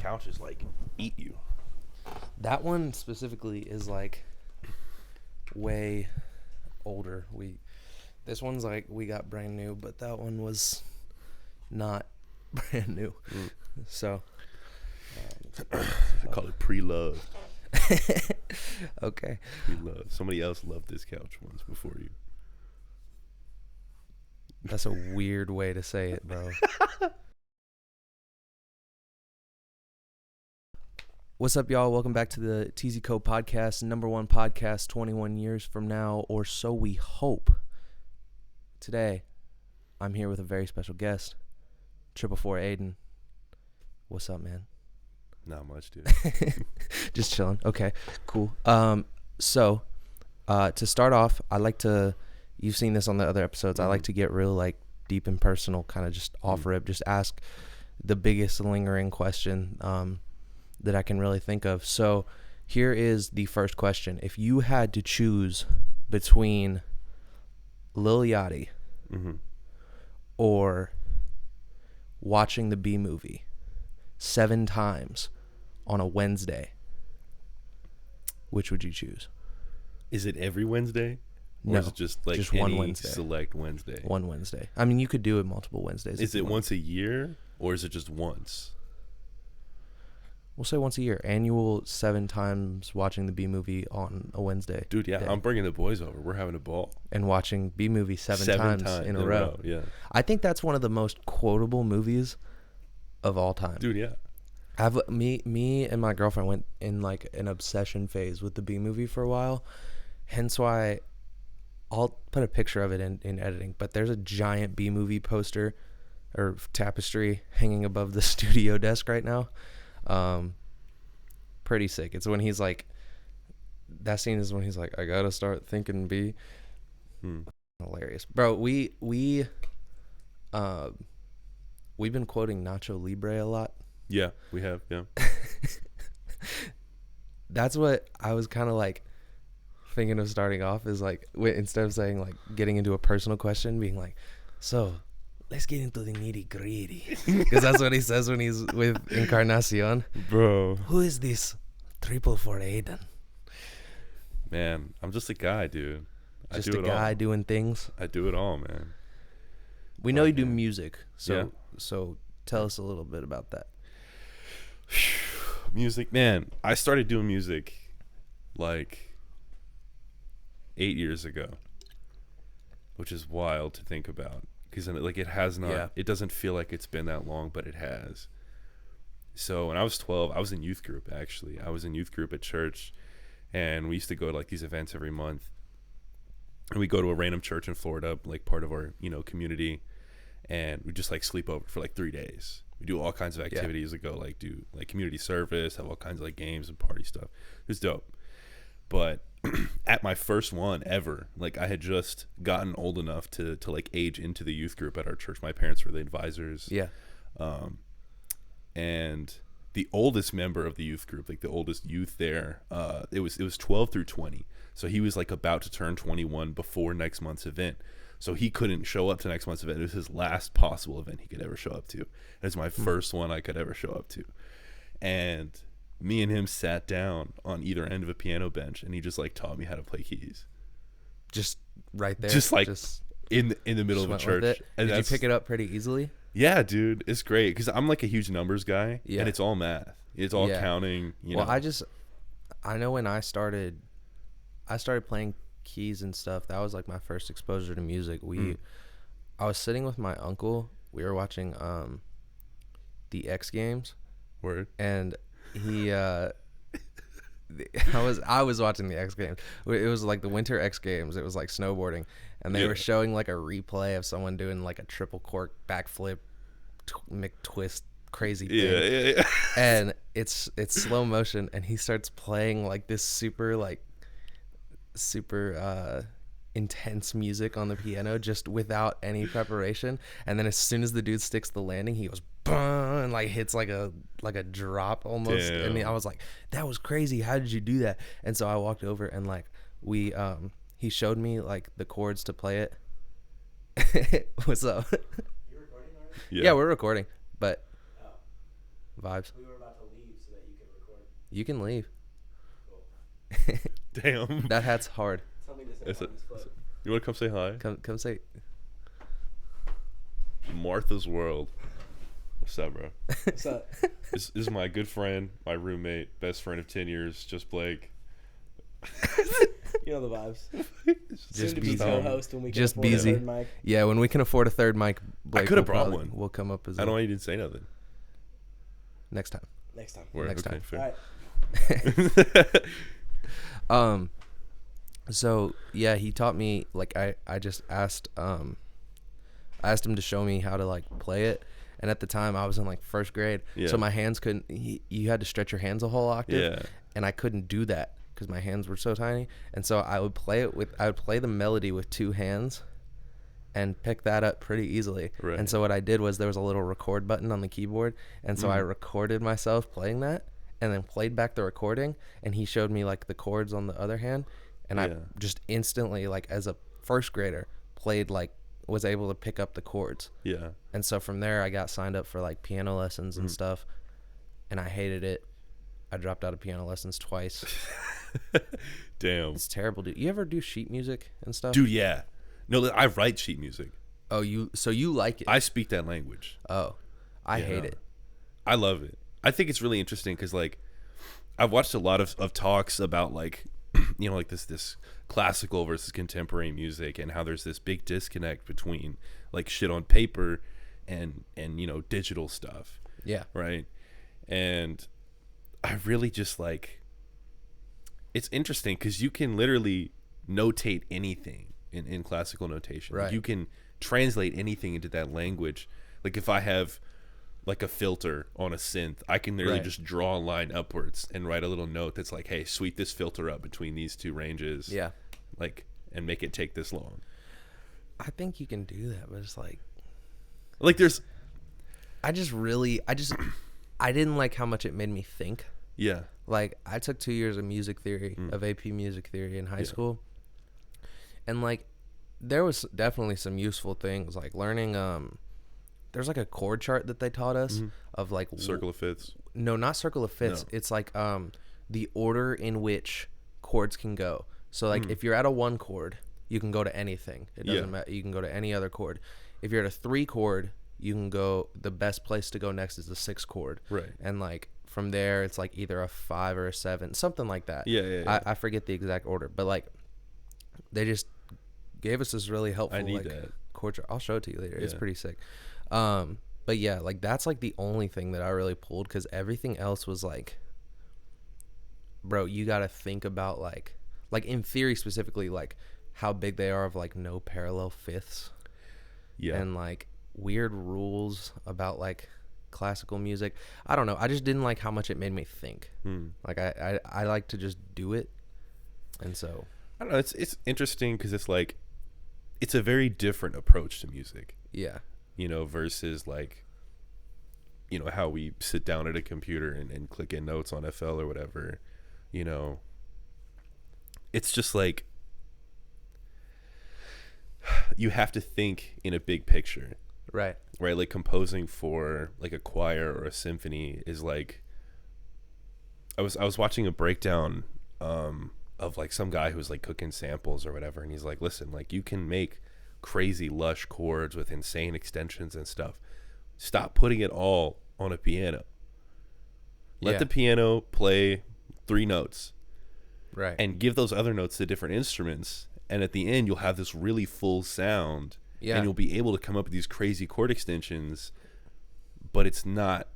couches like eat you. That one specifically is like way older. This one's like we got brand new, but that one was not brand new. So I call it pre-love. okay. Pre-love. Somebody else loved this couch once before you. That's a weird way to say it, bro. What's up, y'all? Welcome back to the Teezy podcast, number one podcast 21 years from now, or so we hope. Today, I'm here with a very special guest, 444Aidan. What's up, man? Not much, dude. Just chilling. Okay, cool. So, to start off, you've seen this on the other episodes, I like to get real, like, deep and personal, kind of just off rip, just ask the biggest lingering question, that I can really think of. So here is the first question. If you had to choose between Lil Yachty or watching the B movie 7 times on a Wednesday, which would you choose? Is it every Wednesday? Or No, is it just like just any one Wednesday. select Wednesday? One Wednesday. I mean, you could do it multiple Wednesdays. Is it once a year or is it just once? We'll say once a year. Annual 7 times watching the B movie on a Wednesday. Dude, yeah, day. I'm bringing the boys over. We're having a ball. And watching B movie seven times in a row. Yeah. I think that's one of the most quotable movies of all time. Dude, yeah. Me and my girlfriend went in like an obsession phase with the B movie for a while. Hence why I'll put a picture of it in editing. But there's a giant B movie poster or tapestry hanging above the studio desk right now. Pretty sick. It's when he's like, that scene is when he's like, I gotta start thinking B. Hilarious, bro. We've been quoting Nacho Libre a lot. Yeah, we have. Yeah. That's what I was kind of like thinking of starting off is like, instead of saying like getting into a personal question, being like, so let's get into the nitty gritty, because that's what he says when he's with Encarnacion. Bro, who is this 444Aidan? Man, I'm just a guy, dude. Just a guy doing things. I do it all, man. We know you do music, so tell us a little bit about that. Music, man. I started doing music like 8 years ago, which is wild to think about. Because like it has not, it doesn't feel like it's been that long, but it has. So when I was 12, I was in youth group. Actually, I was in youth group at church, and we used to go to like these events every month. And we go to a random church in Florida, like part of our community, and we just like sleep over for like 3 days. We do all kinds of activities. We go like do like community service, have all kinds of like games and party stuff. It was dope. But at my first one ever, like I had just gotten old enough to like age into the youth group at our church. My parents were the advisors. Yeah. And the oldest member of the youth group, like the oldest youth there, it was 12 through 20. So he was like about to turn 21 before next month's event. So he couldn't show up to next month's event. It was his last possible event he could ever show up to. And it's my first one I could ever show up to. And me and him sat down on either end of a piano bench, and he just like taught me how to play keys. Just right there. Just like in the middle of a church. And did you pick it up pretty easily? Yeah, dude, it's great because I'm like a huge numbers guy, and it's all math. It's all counting. Well, I know when I started playing keys and stuff. That was like my first exposure to music. I was sitting with my uncle. We were watching the X Games. Word. And he I was watching the X Games. It was like the Winter X Games. It was like snowboarding, and they were showing like a replay of someone doing like a triple cork backflip McTwist crazy thing. Yeah. And it's slow motion, and he starts playing like this super intense music on the piano just without any preparation, and then as soon as the dude sticks the landing, he goes and like hits like a drop almost. Damn. And I was like, that was crazy, how did you do that? And so I walked over and like he showed me like the chords to play it. What's up? You recording already? Yeah, we're recording, but Vibes. We were about to leave so that you could record. You can leave. Damn. That hat's hard. Tell me this ain't on his foot. You want to come say hi? Come say. Martha's World. What's up, bro? What's up? This is my good friend, my roommate, best friend of 10 years, just Blake. You know the vibes. Just Soon to be Beezy. co-host when we can Just afford a Beezy. third mic. Yeah, when we can afford a third mic, Blake coulda will brought probably- one. We'll come up as I don't well. know why you didn't say nothing. Next time. Next time. Word, Next okay, time. fair. All right. So yeah, he taught me, like, I just asked I asked him to show me how to like play it, and at the time I was in like first grade, Yeah. so my hands couldn't. You had to stretch your hands a whole octave, Yeah. and I couldn't do that because my hands were so tiny, and so I would play the melody with two hands, and pick that up pretty easily. Right. And so what I did was there was a little record button on the keyboard, and so I Mm. recorded myself playing that, and then played back the recording, and he showed me like the chords on the other hand. And Yeah. I just instantly, like, as a first grader, was able to pick up the chords. Yeah. And so from there, I got signed up for like piano lessons and stuff, and I hated it. I dropped out of piano lessons twice. Damn. It's terrible, dude. You ever do sheet music and stuff? Dude, yeah. No, I write sheet music. Oh, you like it? I speak that language. Oh, I Yeah. hate it. I love it. I think it's really interesting because, like, I've watched a lot of talks about, like, you know, like this classical versus contemporary music, and how there's this big disconnect between like shit on paper and you know, digital stuff, Yeah. right? And I really just like, it's interesting because you can literally notate anything in classical notation. Right. You can translate anything into that language. Like if I have like a filter on a synth, I can literally Right. just draw a line upwards and write a little note that's like, hey, sweep this filter up between these two ranges. Yeah. Like, and make it take this long. I think you can do that, but it's like, There's, I didn't like how much it made me think. yeah. Like, I took 2 years of music theory, of AP music theory in high school. And, like, there was definitely some useful things, like learning, there's like a chord chart that they taught us of like Circle of fifths. No, not circle of fifths. No. It's like the order in which chords can go. So like if you're at a 1 chord, you can go to anything. It doesn't matter. You can go to any other chord. If you're at a 3 chord, you can go, the best place to go next is the 6 chord. Right. And like from there, it's like either a 5 or a 7, something like that. Yeah. I forget the exact order, but like they just gave us this really helpful I need like that. chord chart. I'll show it to you later. It's Yeah. pretty sick. But yeah, like that's like the only thing that I really pulled, because everything else was like, bro, you got to think about like in theory specifically, like how big they are of like no parallel fifths. Yeah. And like weird rules about like classical music. I don't know. I just didn't like how much it made me think. Like I like to just do it. And so I don't know. It's interesting because it's like, it's a very different approach to music, yeah. you know, versus like, you know, how we sit down at a computer and click in notes on FL or whatever, you know. It's just like, you have to think in a big picture, Right. right? Like composing for like a choir or a symphony is like, I was watching a breakdown of like some guy who was like cooking samples or whatever, and he's like, listen, like you can make crazy lush chords with insane extensions and stuff. Stop putting it all on a piano. Let Yeah. the piano play 3 notes Right. and give those other notes to different instruments, and at the end you'll have this really full sound. Yeah. And you'll be able to come up with these crazy chord extensions, but it's not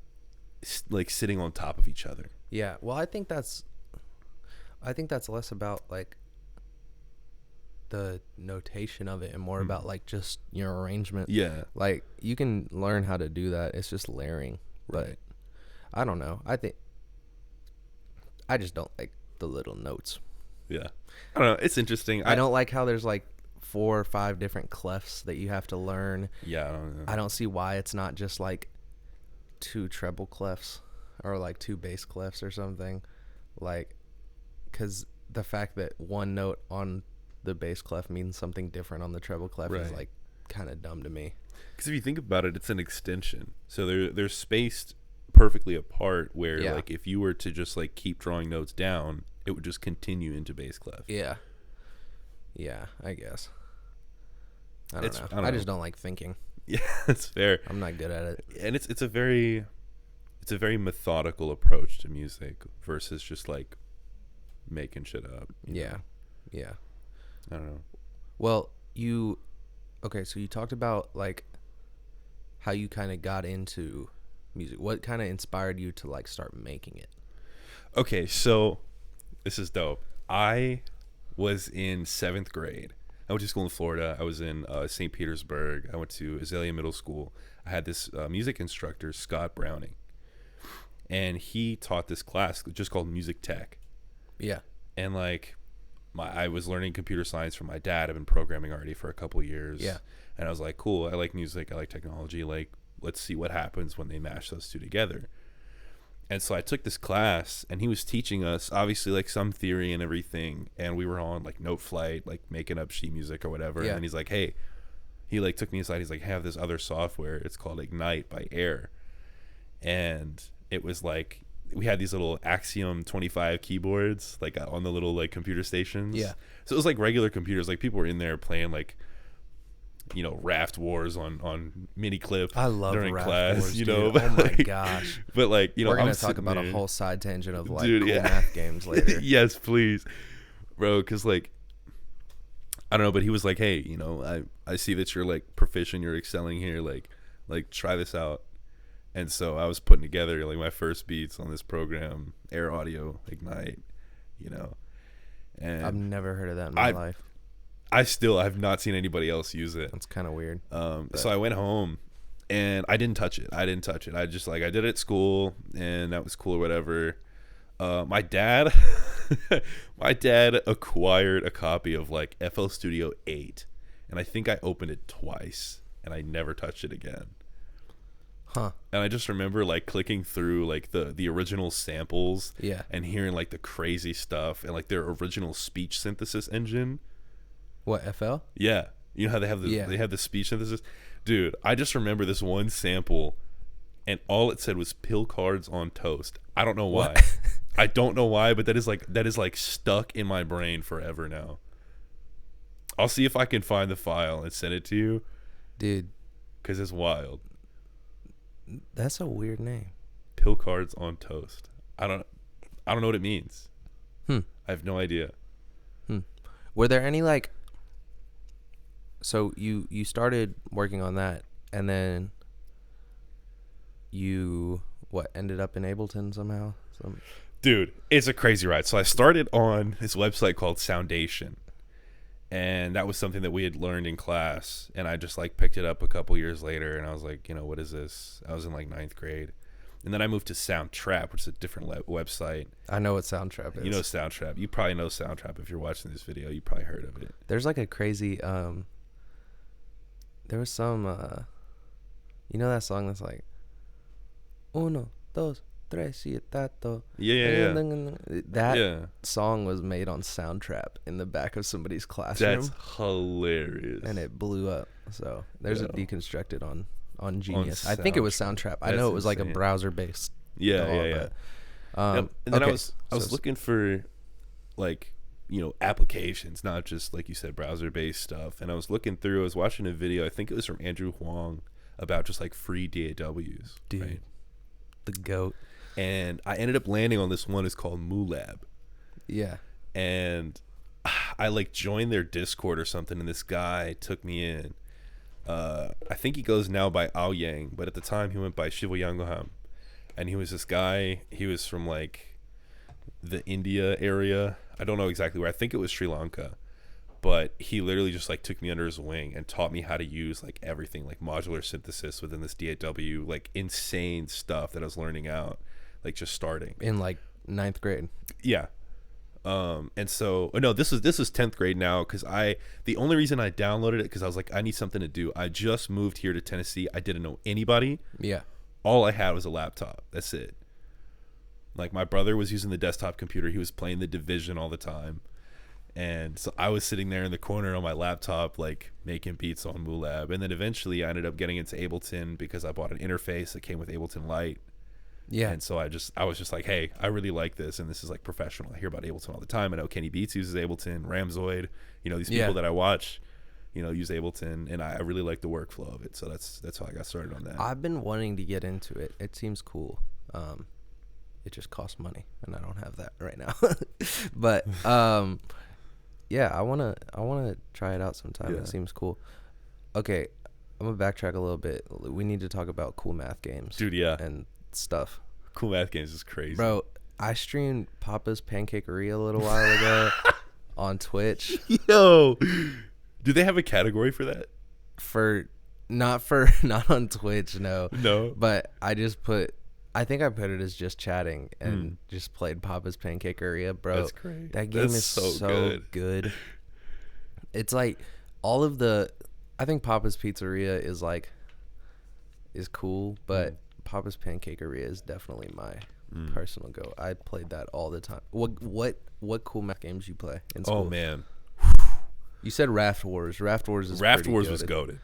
like sitting on top of each other. Yeah. Well, I think that's less about like the notation of it and more about like just your arrangement. Yeah. Like you can learn how to do that. It's just layering. Right. But I don't know. I just don't like the little notes. Yeah. I don't know. It's interesting. I don't like how there's like 4 or 5 different clefs that you have to learn. Yeah. I don't know. I don't see why it's not just like 2 treble clefs or like 2 bass clefs or something. Like, because the fact that one note on the bass clef means something different on the treble clef is Right. like kind of dumb to me. Because if you think about it, it's an extension. So they're spaced perfectly apart where Yeah. like if you were to just like keep drawing notes down, it would just continue into bass clef. Yeah. Yeah, I guess. I It's- don't I know. don't I just know. don't like thinking. Yeah, that's fair. I'm not good at it. And it's a very methodical approach to music versus just like making shit up. you Yeah. know? Yeah. I don't know. Well, okay, so you talked about like how you kind of got into music. What kind of inspired you to like start making it? Okay, so this is dope. I was in 7th grade. I went to school in Florida. I was in St. Petersburg. I went to Azalea Middle School. I had this music instructor, Scott Browning, and he taught this class just called Music Tech. Yeah. And like, I was learning computer science from my dad. I've been programming already for a couple years. Yeah. And I was like, cool. I like music. I like technology. Like, let's see what happens when they mash those two together. And so I took this class, and he was teaching us obviously like some theory and everything. And we were on like Note Flight, like making up sheet music or whatever. Yeah. And then he's like, hey, he like took me aside. He's like, have this other software. It's called Ignite by Air. And it was like, we had these little Axiom 25 keyboards like on the little like computer stations. Yeah. So it was like regular computers. Like people were in there playing like, you know, Raft Wars on mini clip I love during Raft class, Wars, you dude. know. Oh But my like, gosh. But like, you know, We're going I'm to talk sitting about a there. whole side tangent of like Dude, cool yeah. math games later. Yes, please, bro. Because like, I don't know, but he was like, hey, you know, I see that you're like proficient, you're excelling here, like try this out. And so I was putting together like my first beats on this program, Air Audio Ignite, you know. And I've never heard of that in my life. I've not seen anybody else use it. That's kind of weird. So I went home and I didn't touch it. I just like, I did it at school and that was cool or whatever. My dad acquired a copy of like FL Studio 8, and I think I opened it twice and I never touched it again. Huh. And I just remember like clicking through like the original samples, Yeah. and hearing like the crazy stuff and like their original speech synthesis engine. What, FL? Yeah. You know how they have the speech synthesis? Dude, I just remember this one sample and all it said was pill cards on toast. I don't know why. What? I don't know why, but that is like stuck in my brain forever now. I'll see if I can find the file and send it to you, Dude, cuz it's wild. that's a weird name. Pill cards on toast. I don't know what it means. Hmm. I have no idea. Were there any like, so you started working on that and then you ended up in Ableton somehow? Dude, it's a crazy ride. So I started on this website called Soundation, and that was something that we had learned in class, and I just like picked it up a couple years later, and I was like, you know, what is this? I was in like 9th grade. And then I moved to Soundtrap, which is a different website. I know what Soundtrap is. You know Soundtrap. You probably know Soundtrap if you're watching this video. You probably heard of it. There's like a crazy there was some you know that song that's like uno, dos, tres, siete. Yeah. That Yeah. song was made on Soundtrap in the back of somebody's classroom. That's hilarious. And it blew up. So there's a Yeah. deconstructed on Genius. I think it was Soundtrap. I know That's it was like a insane. browser based. Yeah. Yep. And then okay, I was looking for like, you know, applications, not just like you said, browser based stuff. And I was looking through, I was watching a video, I think it was from Andrew Huang, about just like free DAWs. Dude, right? the GOAT. And I ended up landing on this one. It's called MooLab. Yeah. And I like joined their Discord or something, and this guy took me in. I think he goes now by Ao Yang, but at the time he went by Shiva Yangoham. And he was this guy, he was from like the India area. I don't know exactly where. I think it was Sri Lanka. But he literally just like took me under his wing and taught me how to use like everything, like modular synthesis within this DAW, like insane stuff that I was learning out, like just starting In like 9th grade. Yeah. And so no, this is 10th grade now, because the only reason I downloaded it because I was like, I need something to do. I just moved here to Tennessee. I didn't know anybody. Yeah. All I had was a laptop. That's it. Like my brother was using the desktop computer. He was playing The Division all the time. And so I was sitting there in the corner on my laptop, like making beats on MooLab. And then eventually I ended up getting into Ableton because I bought an interface that came with Ableton Lite. Yeah. And so I was just like, hey, I really like this, and this is like professional. I hear about Ableton all the time. I know Kenny Beats uses Ableton, Ramzoid, these people that I watch, use Ableton, and I really like the workflow of it. So that's how I got started on that. I've been wanting to get into it. It seems cool. It just costs money, and I don't have that right now. But yeah, I wanna try it out sometime. Yeah. It seems cool. Okay, I'm gonna backtrack a little bit. We need to talk about cool math games, Dude, yeah. and stuff. Cool Math Games is crazy. Bro, I streamed Papa's Pancakeria a little while ago on Twitch. Yo, do they have a category for that? Not on Twitch, no. No. But I think I put it as just chatting and just played Papa's Pancakeria, bro. That's great. That game That's is so good. It's like I think Papa's Pizzeria is cool, but Papa's Pancakeria is definitely my personal go. I played that all the time. What cool math games you play in school? Oh man, You said Raft Wars. Raft Wars was goated.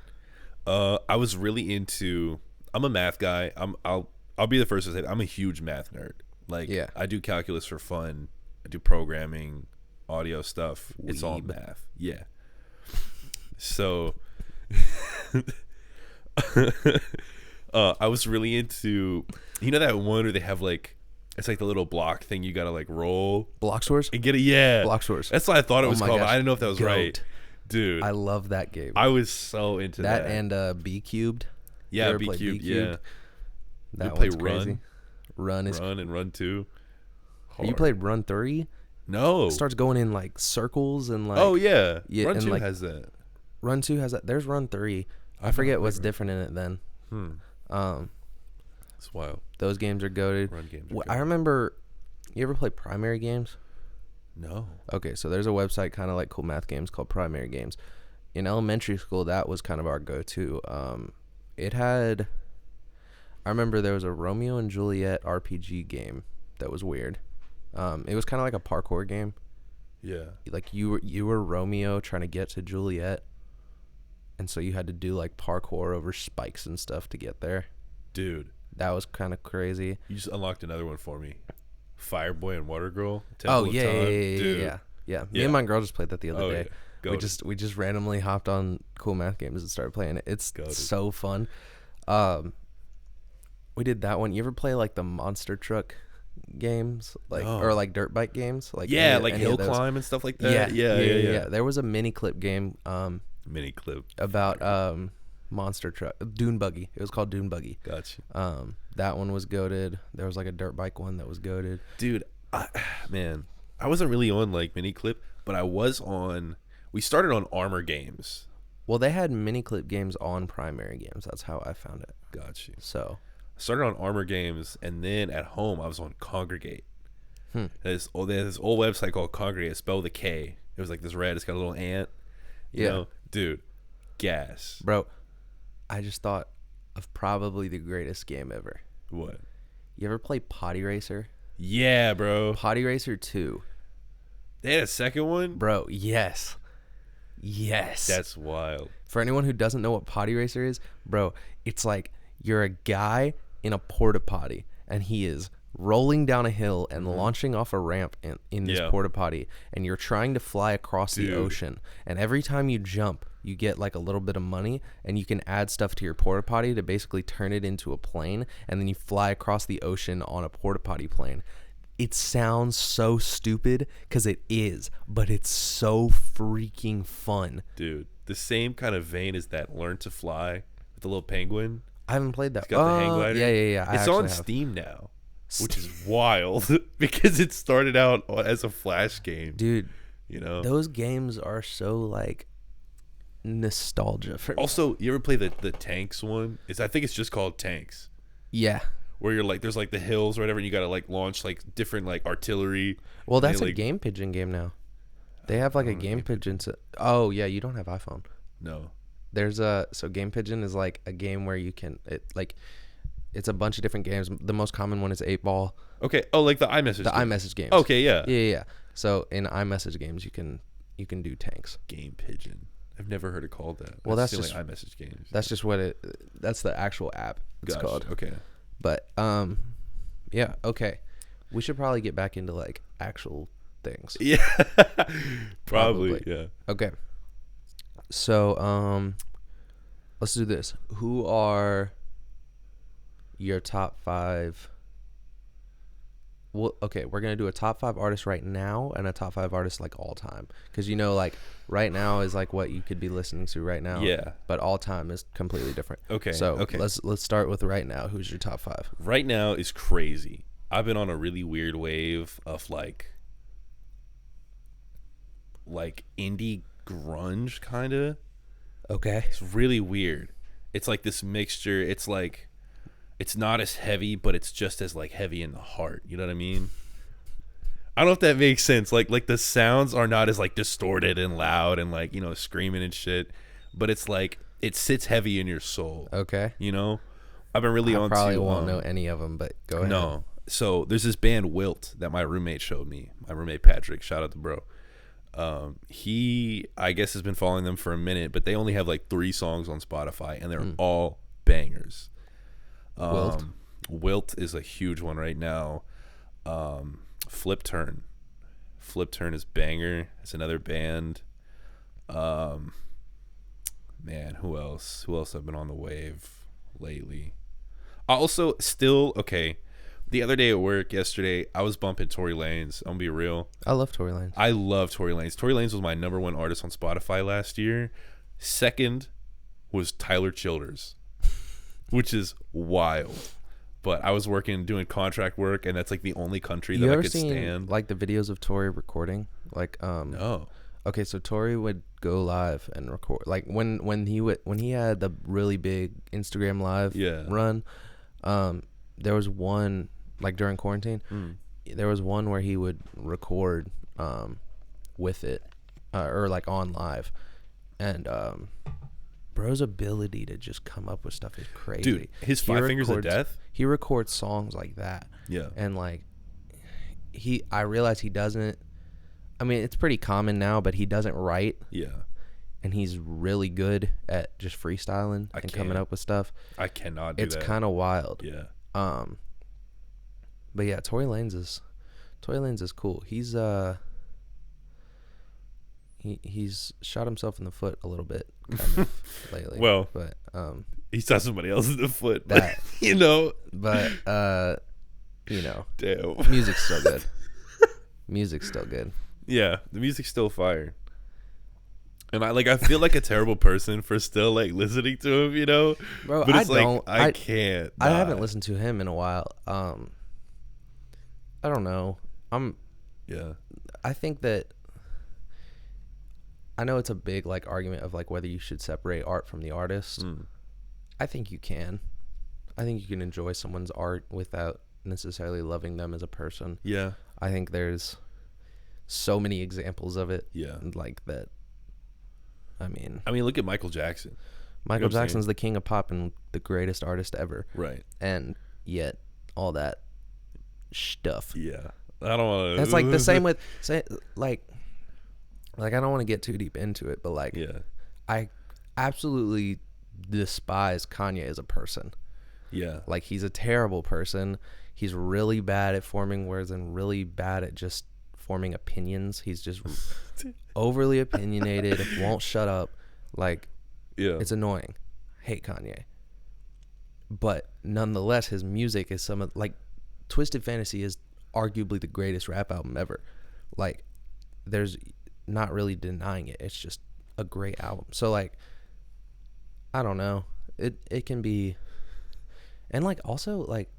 I was really into. I'm a math guy. I'll be the first to say I'm a huge math nerd. Like, Yeah. I do calculus for fun. I do programming, audio stuff. It's all Weeb. math. Yeah. So, I was really into. That one where they have like, it's like the little block thing you gotta like roll Block Wars? and get it. Yeah, Block Wars. That's what I thought it was my called. But gosh. I didn't know if that was Goat. right, dude. I love that game. I was so into that. And B Cubed. Yeah, You ever B played Cube. B-Cubed? Yeah, That We play one's crazy. Run is. Run and Run 2. You Hard. played Run 3? No. It starts going in like circles and like. Oh yeah. Yeah, Run and, 2 like, has that. Run 2 has that. There's Run 3. I I've forget not what's played different in it then. It's wild. Those games are goated. Run games. Are I good. remember. You ever play Primary Games? No. Okay, so there's a website kind of like Cool Math Games called Primary Games. In elementary school, that was kind of our go-to. It had. I remember there was a Romeo and Juliet RPG game that was weird. It was kind of like a parkour game. Yeah. Like you were Romeo trying to get to Juliet, and so you had to do like parkour over spikes and stuff to get there. Dude, That was kind of crazy. you just unlocked another one for me. Fireboy and Water Girl. Oh Temple of yeah, Time. yeah. Dude. Me Yeah. and my girl just played that the other day. Yeah. We Goated. just randomly hopped on Cool Math Games and started playing it. It's Goated. so fun. We did that one. You ever play like the monster truck games, like No. or like dirt bike games, like Yeah, any- like any hill of those? climb and stuff like that. Yeah. There was a mini clip game Mini clip. about monster truck dune buggy. It was called Dune Buggy. Gotcha. That one was goated. There was like a dirt bike one that was goated. Dude, man, I wasn't really on like mini clip, but I was on. We started on Armor Games. Well, they had mini clip games on Primary Games. That's how I found it. Gotcha. So Started on Armor Games, and then at home I was on Congregate. Hmm. There's this old website called Congregate. It's spelled with a K. It was like this red. It's got a little ant. You Yeah. know? Dude, gas. bro, I just thought of probably the greatest game ever. What? You ever play Potty Racer? Yeah, bro. Potty Racer 2. They had a second one. Bro, yes. Yes. That's wild. For anyone who doesn't know what Potty Racer is, bro, it's like you're a guy in a porta potty and he is rolling down a hill and launching off a ramp in this Yeah. porta potty, and you're trying to fly across Dude. the ocean, and every time you jump you get like a little bit of money, and you can add stuff to your porta potty to basically turn it into a plane, and then you fly across the ocean on a porta potty plane. It sounds so stupid because it is, but it's so freaking fun. Dude, the same kind of vein as that Learn to Fly with the little penguin. I haven't played that. It's got the hang glider. Yeah. I It's actually on have. Steam now, which is wild because it started out as a Flash game. Dude, You know. those games are so like nostalgia for me. Also, you ever play the tanks one? I think it's just called Tanks, Yeah. where you're like there's like the hills or whatever, and you gotta like launch like different like artillery. Well, and that's they, a like, Game Pigeon game now. They have like a Game Pigeon. Oh yeah, you don't have iPhone. No. There's so Game Pigeon is like a game where you can it's a bunch of different games. The most common one is 8-Ball, Okay. Oh, like the iMessage. the game. iMessage games. Okay. Yeah. Yeah. So in iMessage games, you can do tanks. Game Pigeon. I've never heard it called that. Well, that's still just- like iMessage games. That's just what that's the actual app it's Gotcha. called. Okay. But Yeah. Okay. We should probably get back into like actual things. Yeah. Probably. Yeah. Okay. So let's do this. Who are your top 5? Well, okay, we're gonna do a top 5 artists right now and a top 5 artists like all time, because you know, like right now is like what you could be listening to right now. Yeah. But all time is completely different. Okay. So okay. let's start with right now. Who's your top 5? Right now is crazy. I've been on a really weird wave of like indie grunge kind of. Okay. It's really weird. It's like this mixture. It's like, it's not as heavy, but it's just as like heavy in the heart. You know what I mean? I don't know if that makes sense. Like the sounds are not as like distorted and loud and like, you know, screaming and shit, but it's like it sits heavy in your soul. Okay. You know, I've been really on. Probably won't know any of them, but go ahead. No. So there's this band Wilt that my roommate showed me. My roommate Patrick, shout out to bro. He, I guess, has been following them for a minute, but they only have like 3 songs on Spotify, and they're all bangers. Wilt is a huge one right now. Flip Turn is banger. It's another band. Man, who else have been on the wave lately? Also, still okay. The other day at work yesterday, I was bumping Tory Lanez. I'm gonna be real. I love Tory Lanez. I love Tory Lanez. Tory Lanez was my number 1 artist on Spotify last year. Second was Tyler Childers, which is wild. But I was doing contract work, and that's like the only country that I could stand. Like the videos of Tory recording? Like No. Okay, so Tory would go live and record, like when he had the really big Instagram live run. There was one like during quarantine. There was one where he would record with it or like on live, and bro's ability to just come up with stuff is crazy. Dude, his 5 Fingers of Death. He records songs like that. Yeah, and like I realize he doesn't. I mean, it's pretty common now, but he doesn't write. Yeah. And he's really good at just freestyling and coming up with stuff. I cannot do that. It's kind of wild. Yeah. But yeah, Tory Lanez is cool. He's shot himself in the foot a little bit kind of lately. Well, but he shot somebody else in the foot. But, you know. But you know. Damn. Music's still good. Music's still good. Yeah, the music's still fire. And I feel like a terrible person for still like listening to him, you know? Bro, but it's I can't. I haven't listened to him in a while. I don't know. I think that I know it's a big like argument of like whether you should separate art from the artist. I think you can. I think you can enjoy someone's art without necessarily loving them as a person. Yeah. I think there's so many examples of it. Yeah. Like that. I mean, look at Michael Jackson. Michael Jackson's the king of pop and the greatest artist ever. Right. And yet all that stuff. Yeah. I don't want to. That's like the same with like I don't want to get too deep into it, but like I absolutely despise Kanye as a person. Yeah. Like he's a terrible person. He's really bad at forming words and really bad at just forming opinions. He's just overly opinionated, won't shut up. Like, it's annoying. Hate Kanye. But nonetheless, his music is some of, like, Twisted Fantasy is arguably the greatest rap album ever. Like, there's not really denying it. It's just a great album. So, like, I don't know. It can be, and, like, also, like,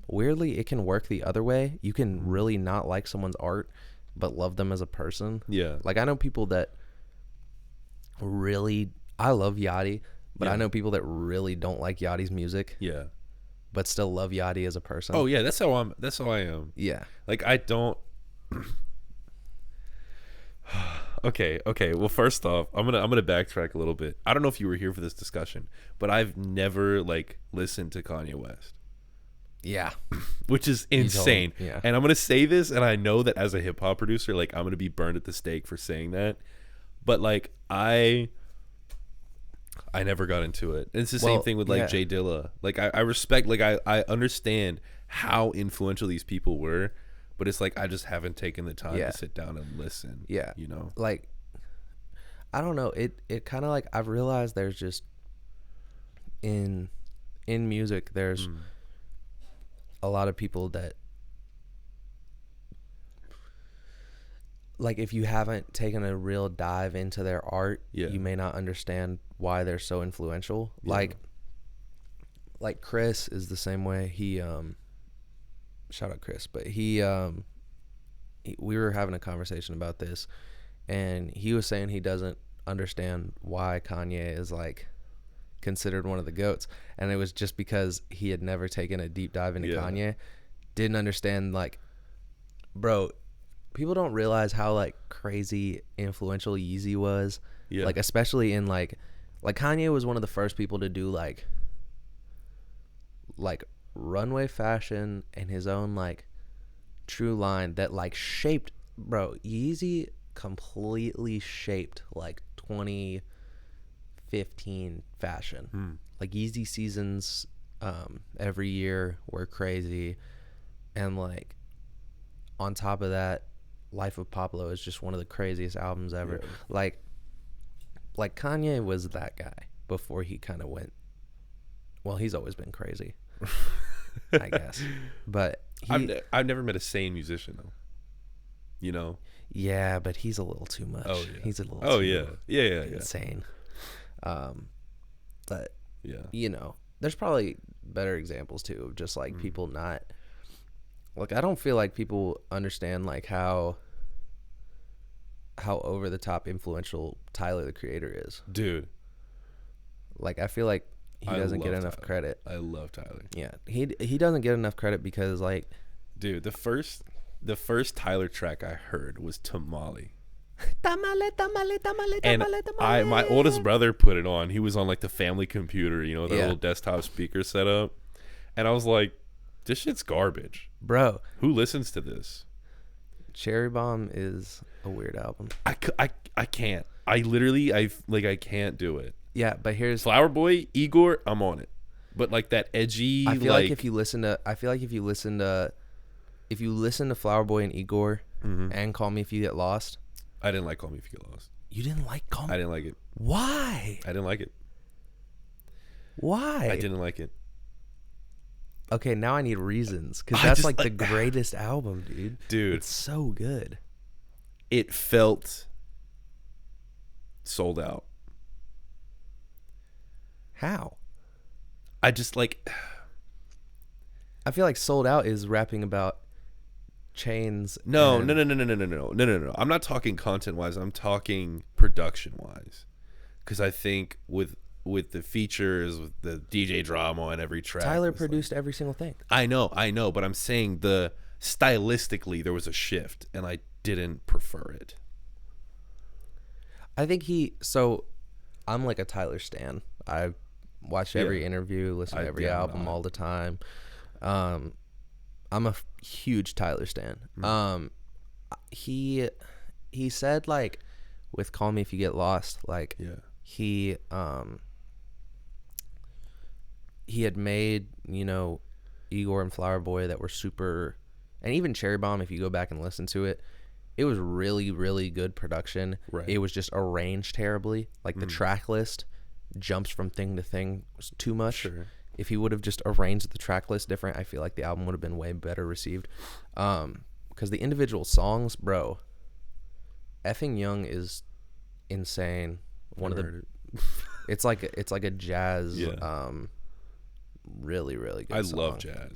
weirdly, it can work the other way. You can really not like someone's art, but love them as a person. Yeah. Like, I know people that really... I love Yachty, but I know people that really don't like Yachty's music. Yeah. But still love Yachty as a person. Oh, yeah. That's how I am. Yeah. Like, I don't... Okay. Well, first off, I'm gonna backtrack a little bit. I don't know if you were here for this discussion, but I've never, like, listened to Kanye West. Yeah. Which is insane. Yeah. And I'm going to say this, and I know that as a hip hop producer, like, I'm going to be burned at the stake for saying that. But, like, I never got into it. And it's the same thing with, like, Jay Dilla. Like, I respect, like, I understand how influential these people were, but it's like I just haven't taken the time Yeah. to sit down and listen. Yeah. You know? Like, I don't know. It kind of like, I've realized there's just in music, there's a lot of people that, like, if you haven't taken a real dive into their art, Yeah. you may not understand why they're so influential. Yeah. Like Chris is the same way. He shout out Chris, but we were having a conversation about this, and he was saying he doesn't understand why Kanye is like considered one of the GOATs, and it was just because he had never taken a deep dive into Kanye. Didn't understand, like, bro, people don't realize how like crazy influential Yeezy was. Yeah. Like, especially in like Kanye was one of the first people to do like runway fashion and his own like true line that like shaped, bro, Yeezy completely shaped like 2015 fashion. Like, Yeezy seasons every year were crazy, and like on top of that, Life of Pablo is just one of the craziest albums ever. Yeah. Like Kanye was that guy before he kind of went, well, he's always been crazy, I guess, but I've never met a sane musician though. You know? Yeah, but he's a little too much. Oh yeah. He's a little too insane. But yeah, you know, there's probably better examples too of just like people not, like, I don't feel like people understand like how over the top influential Tyler the Creator is. dude. Like, I feel like he doesn't get love enough Tyler. credit. I love Tyler. Yeah, he doesn't get enough credit because, like, Dude, the first Tyler track I heard was Tamale. tamale, tamale, tamale, And tamale, tamale. my oldest brother put it on. He was on like the family computer, you know, the little desktop speaker setup. And I was like, this shit's garbage. Bro, Who listens to this? Cherry Bomb is a weird album. I can't. I can't do it. Yeah, but here's, Flower Boy, Igor, I'm on it. But like that edgy, I feel like if you listen to Flower Boy and Igor and Call Me If You Get Lost. I didn't like Call Me If You Get Lost. You didn't like Call Me? I didn't like it. Why? I didn't like it. Why? I didn't like it. Okay, now I need reasons, because I that's just like the like- greatest album, dude. Dude, It's so good. it felt sold out. How? I just like, I feel like Sold Out is rapping about chains. no. and- I'm not talking content wise. I'm talking production wise, because I think with the features, with the DJ drama on every track, Tyler it's produced every single thing. like, I know, but I'm saying stylistically there was a shift, and I didn't prefer it. I think I'm like a Tyler stan. I watch every interview, listen to every album all the time. I'm a huge Tyler stan. He said, like, with Call Me If You Get Lost, like, he had made, you know, Igor and Flower Boy that were super, and even Cherry Bomb, if you go back and listen to it, it was really, really good production. Right. It was just arranged terribly. Like, the track list jumps from thing to thing too much. Sure. If he would have just arranged the track list different, I feel like the album would have been way better received. Because the individual songs, bro, Effing Young is insane. It's like a jazz, really, really good I song. love jazz.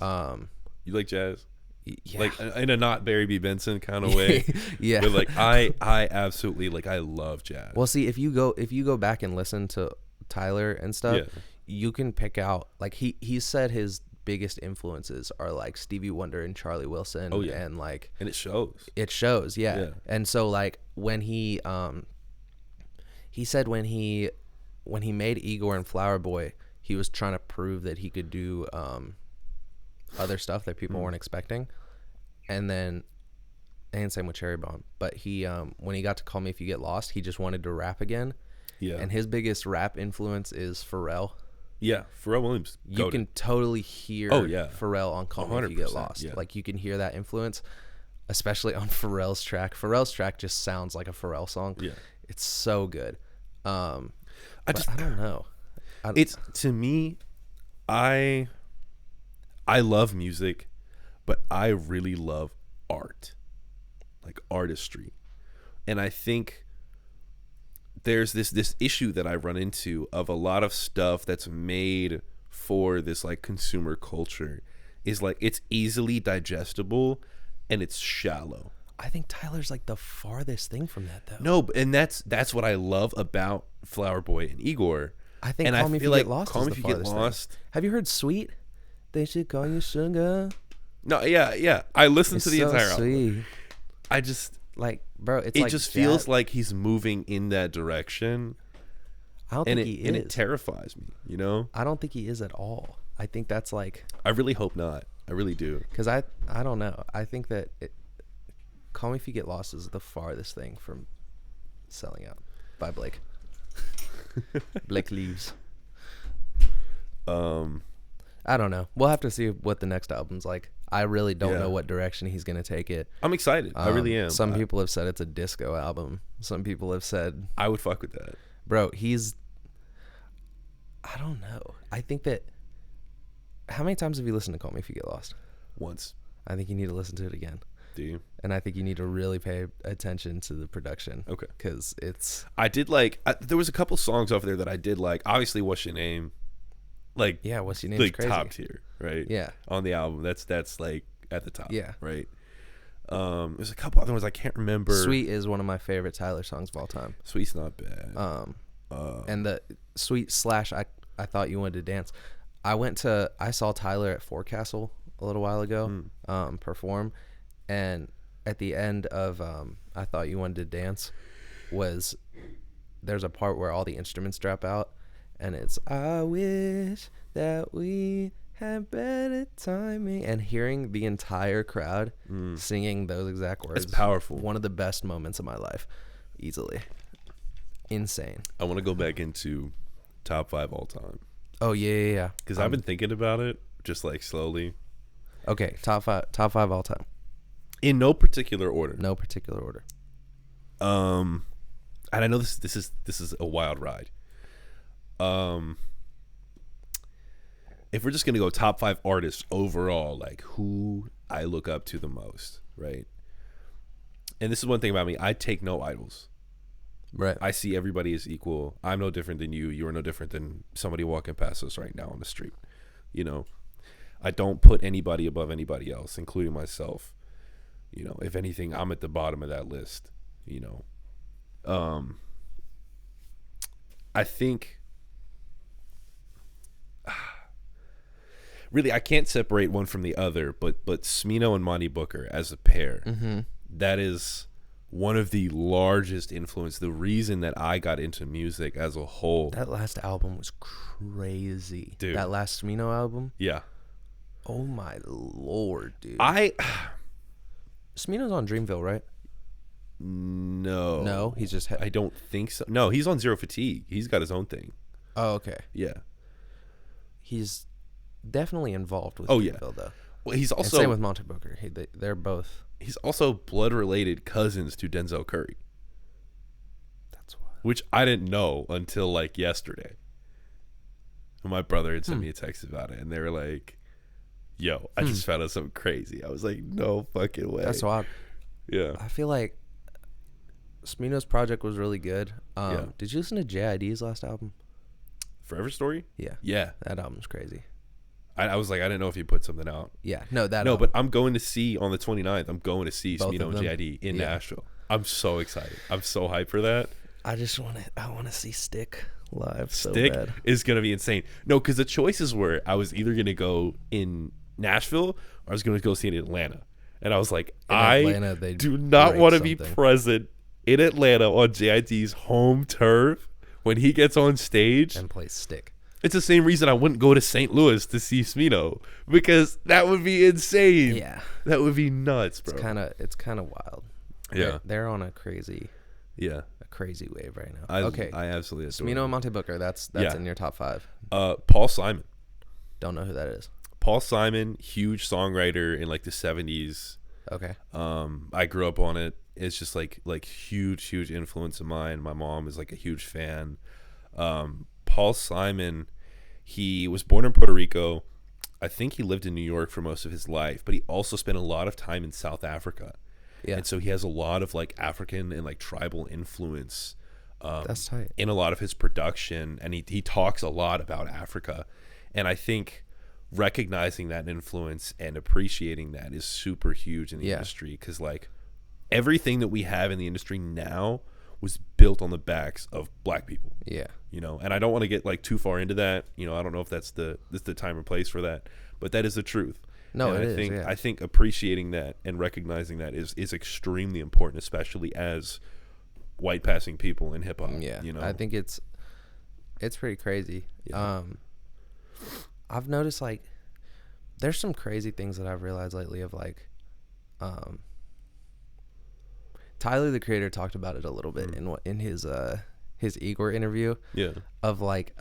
You like jazz? Yeah. Like in a not Barry B. Benson kind of way. Yeah. But like I absolutely, like, I love jazz. Well, see, if you go back and listen to Tyler and stuff, Yeah. you can pick out, like, he said his biggest influences are like Stevie Wonder and Charlie Wilson. Oh, yeah. And like, And it shows. it shows, yeah. Yeah. And so, like, when he said when he made Igor and Flower Boy, he was trying to prove that he could do other stuff that people weren't expecting. And same with Cherry Bomb. But he when he got to Call Me If You Get Lost, he just wanted to rap again. Yeah. And his biggest rap influence is Pharrell. Yeah, Pharrell Williams. You goated. can totally hear Pharrell on Call Me If You Get 100%, Lost. yeah. Like you can hear that influence, especially on Pharrell's track. Pharrell's track just sounds like a Pharrell song. Yeah. It's so good. I don't know. It's to me, I love music, but I really love art, like artistry, and I think there's this issue that I run into of a lot of stuff that's made for this like consumer culture is like it's easily digestible and it's shallow. I think Tyler's like the farthest thing from that though. No, and that's what I love about Flower Boy and Igor. I think and Call Me If You Get Lost Call is Me the If You Get farthest Lost. thing. Have you heard Sweet? They should call you sugar. No, yeah. I listened to the entire album. Sweet. I just Like, bro, it's it like just feels like he's moving in that direction, I don't and think he is. and it terrifies me. You know, I don't think he is at all. I think that's like, I really hope not. I really do. because I don't know. I think that Call Me If You Get Lost is the farthest thing from selling out by Blake. Blake leaves. I don't know. We'll have to see what the next album's like. I really don't know what direction he's gonna take it. I'm excited. I really am. Some people have said it's a disco album. Some people have said, I would fuck with that. bro, I don't know. I think that. How many times have you listened to Call Me If You Get Lost? Once. I think you need to listen to it again. Do you? And I think you need to really pay attention to the production. Okay. Because it's. I did like. There was a couple songs over there that I did like. Obviously, What's Your Name? Like, Yeah, What's Your Name? like Crazy. top tier, right? Yeah. On the album, that's like at the top. Yeah. Right. There's a couple other ones I can't remember. Sweet is one of my favorite Tyler songs of all time. Sweet's not bad. And the Sweet / I Thought You Wanted to Dance. I saw Tyler at Forecastle a little while ago perform, and at the end of I Thought You Wanted to Dance there's a part where all the instruments drop out, and it's I wish that we had better timing, and hearing the entire crowd singing those exact words. It's powerful. One of the best moments of my life, easily. Insane. I want to go back into top 5 all time Oh yeah. because I've been thinking about it just like slowly Okay, top five all time. in no particular order. No particular order. And I know this is a wild ride. If we're just gonna go top 5 artists overall, like who I look up to the most, right? And this is one thing about me: I take no idols. Right. I see everybody as equal. I'm no different than you. You are no different than somebody walking past us right now on the street. You know, I don't put anybody above anybody else, including myself. You know, if anything, I'm at the bottom of that list. You know, I think really I can't separate one from the other, but Smino and Monty Booker as a pair, that is one of the largest influence. The reason that I got into music as a whole. That last album was crazy. Dude. That last Smino album. Yeah. Oh my lord, dude. Smino's on Dreamville, right? No. No, he's just. I don't think so. No, he's on Zero Fatigue. He's got his own thing. Oh, okay. Yeah. He's definitely involved with Oh, Dreamville, yeah. though. Well, he's And also same with Monty Booker. They're both. he's also blood related cousins to Denzel Curry, That's wild. which I didn't know until like yesterday. My brother had sent me a text about it, and they were like, "Yo, I just found out something crazy." I was like, "No fucking way." That's wild. Yeah. I feel like Smino's project was really good. Yeah. Did you listen to JID's last album? Forever Story. Yeah. Yeah. That album's crazy. I was like, I didn't know if he put something out. Yeah. No, that No, album. but I'm going to see on the 29th. I'm going to see Both Smino of and them? JID in Yeah. Nashville. I'm so excited. I'm so hyped for that. I want to see Stick live so Stick bad. is gonna be insane. No, because the choices were I was either gonna go in Nashville or I was gonna go see it in Atlanta, and I was like, Atlanta, I they'd do not break want to be something. present in Atlanta on JID's home turf when he gets on stage. And play Stick. It's the same reason I wouldn't go to St. Louis to see Smino, because that would be insane. Yeah. That would be nuts, bro. It's kind of wild. Yeah. They're on a crazy. Yeah. a crazy wave right now. I absolutely adore Smino him. and Monte Booker. That's Yeah. in your top 5. Paul Simon. Don't know who that is. Paul Simon, huge songwriter in like the 70s. Okay. I grew up on it. It's just like huge influence of mine. My mom is like a huge fan. Paul Simon, he was born in Puerto Rico. I think he lived in New York for most of his life, but he also spent a lot of time in South Africa. Yeah. And so he has a lot of like African and like tribal influence That's tight. in a lot of his production. And he talks a lot about Africa. And I think recognizing that influence and appreciating that is super huge in the industry, because like everything that we have in the industry now was built on the backs of black people. Yeah. You know, and I don't want to get like too far into that. You know, I don't know if that's the time and place for that, but that is the truth. No, and it is. I think appreciating that and recognizing that is extremely important, especially as white passing people in hip hop. Yeah. You know, I think it's pretty crazy. Yeah. I've noticed like there's some crazy things that I've realized lately of like Tyler the Creator talked about it a little bit in his Igor interview. Yeah. Of like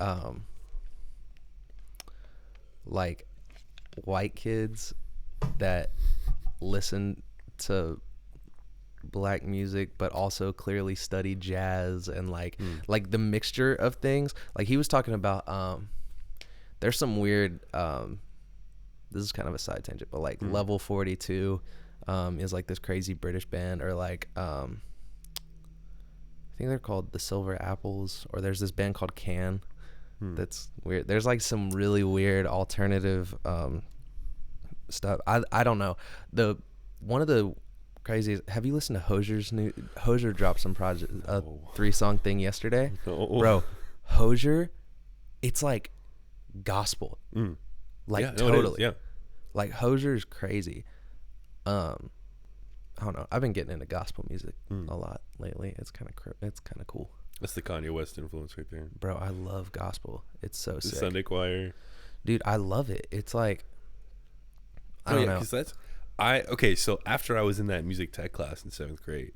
white kids that listen to black music but also clearly study jazz and like the mixture of things. Like he was talking about there's some weird this is kind of a side tangent, but like Level 42 is like this crazy British band, or like I think they're called the Silver Apples, or there's this band called Can. That's weird. There's like some really weird alternative stuff. I don't know. One of the craziest. Have you listened to Hosier's new? Hosier dropped some project 3-song thing yesterday. No. Bro, Hosier, it's like gospel. Like Yeah, totally. yeah. Like Hosier's crazy. I don't know. I've been getting into gospel music a lot lately. It's kind of cool. That's the Kanye West influence right there. Bro, I love gospel. It's so The sick. Sunday choir. Dude, I love it. It's like I don't know. 'Cause so after I was in that music tech class in 7th grade,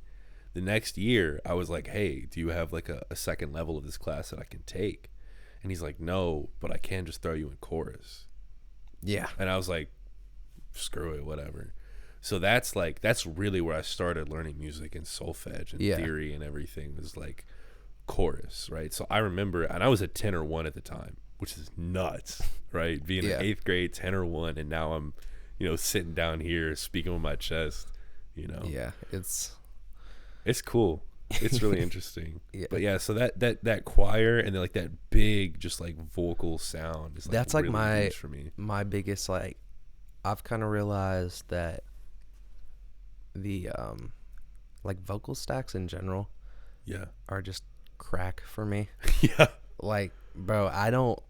the next year I was like, hey, do you have like a second level of this class that I can take? And he's like, no, but I can just throw you in chorus. Yeah. And I was like, screw it, whatever. So that's really where I started learning music and solfege and theory and everything, was like chorus, right? So I remember, and I was a tenor 1 at the time, which is nuts, right? Being in 8th grade, tenor 1, and now I'm, sitting down here speaking with my chest, Yeah, it's cool. It's really interesting. Yeah. But yeah, so that choir and then like that big just like vocal sound is like that's like really huge for me. my biggest, like, I've kind of realized that the like vocal stacks in general are just crack for me. Yeah. Like, bro, I don't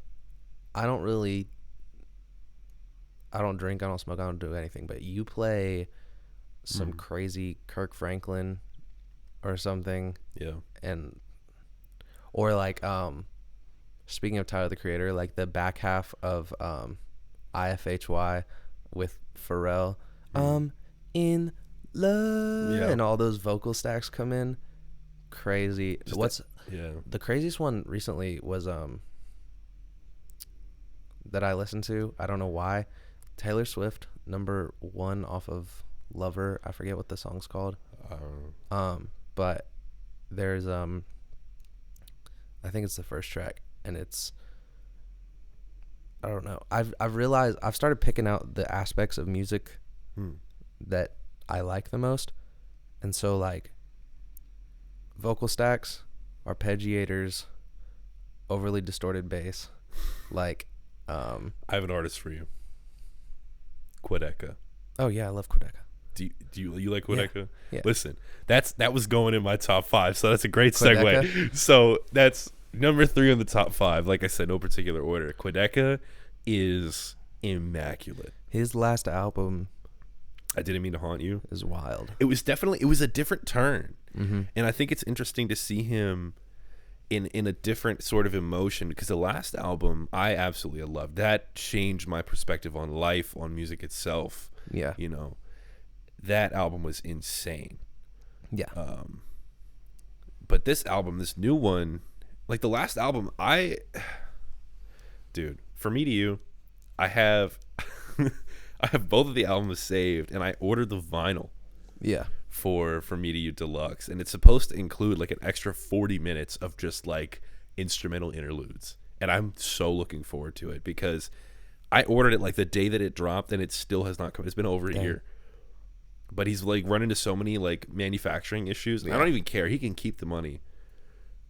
drink, I don't smoke, I don't do anything, but you play some crazy Kirk Franklin or something, or like speaking of Tyler the Creator, like the back half of IFHY with Pharrell, in love, and all those vocal stacks come in crazy. The craziest one recently was that I listened to, I don't know why, Taylor Swift, number 1 off of Lover. I forget what the song's called. But there's I think it's the first track, and it's, I don't know. I've realized I've started picking out the aspects of music that I like the most. And so like vocal stacks, arpeggiators, overly distorted bass, like I have an artist for you. Quedeca. Oh yeah, I love Quedeca. Do you like Quedeca? Yeah. Listen, that was going in my top 5, so that's a great Quedeca? segue. So that's number 3 on the top 5. Like I said, no particular order. Quedeca is immaculate. His last album I Didn't Mean to Haunt You is wild. It was a different turn, Mm-hmm. and I think it's interesting to see him in a different sort of emotion, because the last album I absolutely loved. That changed my perspective on life, on music itself. Yeah. That album was insane. Yeah. But this album, this new one, like the last album, dude, For Me to You, I have I have both of the albums saved, and I ordered the vinyl. Yeah. For Me to You Deluxe, and it's supposed to include like an extra 40 minutes of just like instrumental interludes, and I'm so looking forward to it because I ordered it like the day that it dropped, and it still has not come. It's been over a year, but he's like run into so many like manufacturing issues, and I don't even care. He can keep the money.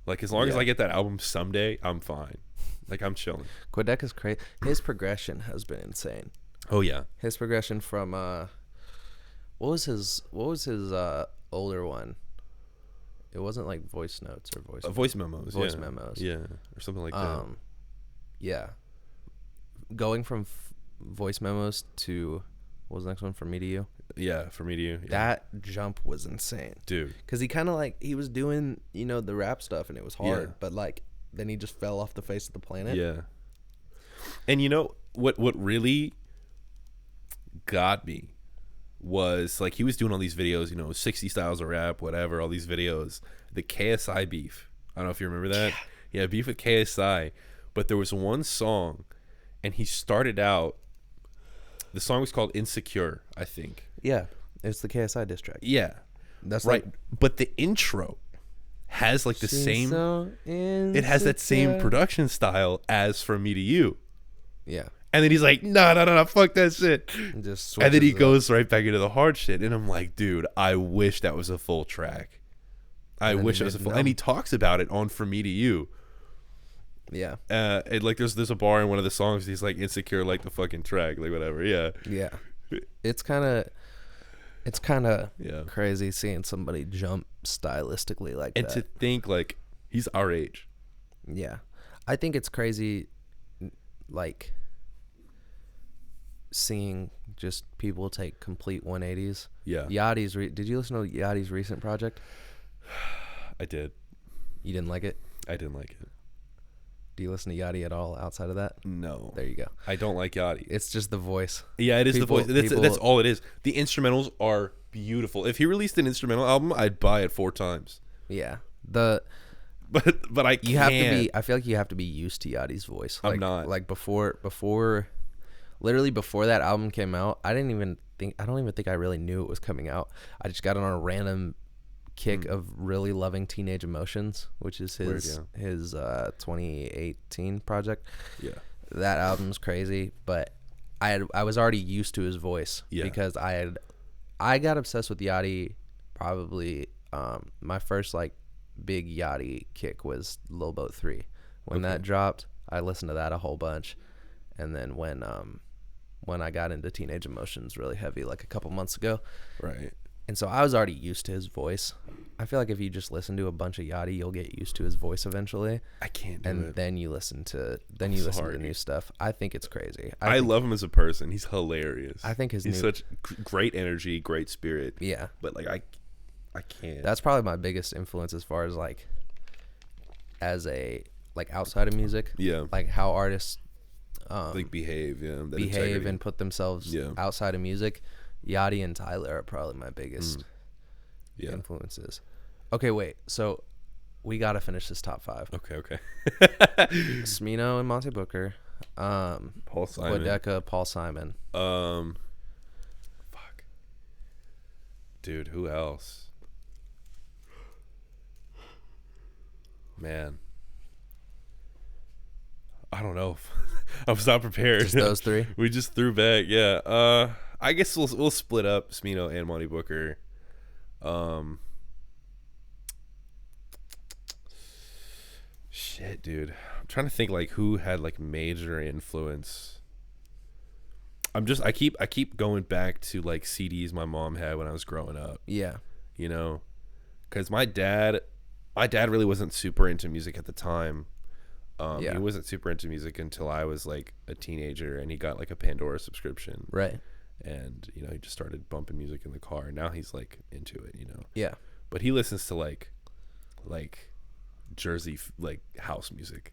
Like as long as I get that album someday, I'm fine. Like I'm chilling. Quebec is crazy. His progression has been insane. Oh yeah, his progression from what was his older one? It wasn't like voice notes or voice memos. Voice memos. Yeah, or something like that. Yeah. Going from voice memos to what was the next one? For Me to You. Yeah, For Me to You. Yeah. That jump was insane, dude. Because he kind of like he was doing the rap stuff and it was hard, but like then he just fell off the face of the planet. Yeah. And what really got me was like he was doing all these videos, 60 styles of rap, whatever, all these videos. The KSI beef. I don't know if you remember that. Yeah, beef with KSI. But there was one song, and he started out. The song was called Insecure, I think. Yeah, it's the KSI diss track. Yeah, that's right. Like, but the intro has like the same. So it has that same production style as From Me to You. Yeah. And then he's like, no, fuck that shit. And then he goes right back into the hard shit. And I'm like, dude, I wish that was a full track. I wish it was a full. And he talks about it on For Me to You. Yeah. And like there's a bar in one of the songs. He's like insecure, like the fucking track, like whatever. Yeah. Yeah. It's kind of crazy seeing somebody jump stylistically like and that. And to think like he's our age. Yeah. I think it's crazy, like seeing just people take complete 180s. Yeah. Yachty's. Did you listen to Yachty's recent project? I did. You didn't like it? I didn't like it. Do you listen to Yachty at all outside of that? No. There you go. I don't like Yachty. It's just the voice. Yeah, it is the voice. That's all it is. The instrumentals are beautiful. If he released an instrumental album, I'd buy it 4 times. Yeah. But I can't. You have to be. I feel like you have to be used to Yachty's voice. I'm not. Like before, literally before that album came out, I don't even think I really knew it was coming out. I just got on a random kick of really loving Teenage Emotions, which is his 2018 project. Yeah. That album's crazy, but I was already used to his voice because I got obsessed with Yachty probably my first like big Yachty kick was Lil Boat 3. When that dropped, I listened to that a whole bunch. And then when I got into Teenage Emotions really heavy like a couple months ago. Right. And so I was already used to his voice. I feel like if you just listen to a bunch of Yachty, you'll get used to his voice eventually. I can't do it. And then you listen to new stuff. I think it's crazy. I love him as a person. He's hilarious. I think he's such great energy, great spirit. Yeah. But like I can't. That's probably my biggest influence as far as like as a like outside of music. Yeah. Like how artists like behave and put themselves outside of music. Yachty and Tyler are probably my biggest influences. Okay, wait. So we got to finish this top 5. Okay. Smino and Monte Booker. Paul Simon. Quedeca, Paul Simon. Fuck. Dude, who else? Man. I don't know. I was not prepared. Just those 3? We just threw back, yeah. I guess we'll split up Smino and Monte Booker. Shit, dude. I'm trying to think like who had like major influence. I keep going back to like CDs my mom had when I was growing up. Yeah. Cuz my dad really wasn't super into music at the time. He wasn't super into music until I was like a teenager, and he got like a Pandora subscription. Right. And he just started bumping music in the car, and now he's like into it, Yeah. But he listens to like Jersey like house music.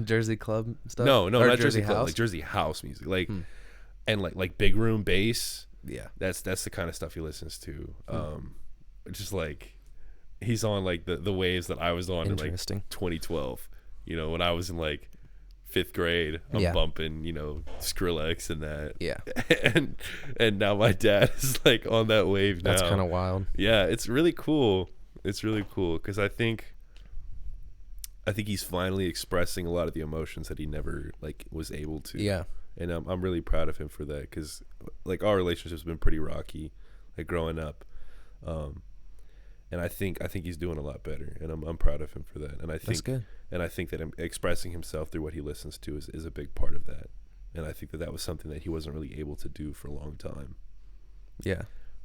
Jersey club stuff? No, not Jersey club, like Jersey house music. Like and like big room bass. Yeah. That's the kind of stuff he listens to. Just like he's on like the waves that I was on in like Interesting. 2012. You know, when I was in like 5th grade, I'm bumping, you know, Skrillex and that. Yeah. and now my dad is like on that wave now. That's kind of wild. Yeah, it's really cool. It's really cool because I think he's finally expressing a lot of the emotions that he never like was able to. Yeah. And I'm really proud of him for that because like our relationship's been pretty rocky, like growing up. And I think he's doing a lot better, and I'm proud of him for that. And I think that's good. And I think that him expressing himself through what he listens to is a big part of that. And I think that was something that he wasn't really able to do for a long time. Yeah.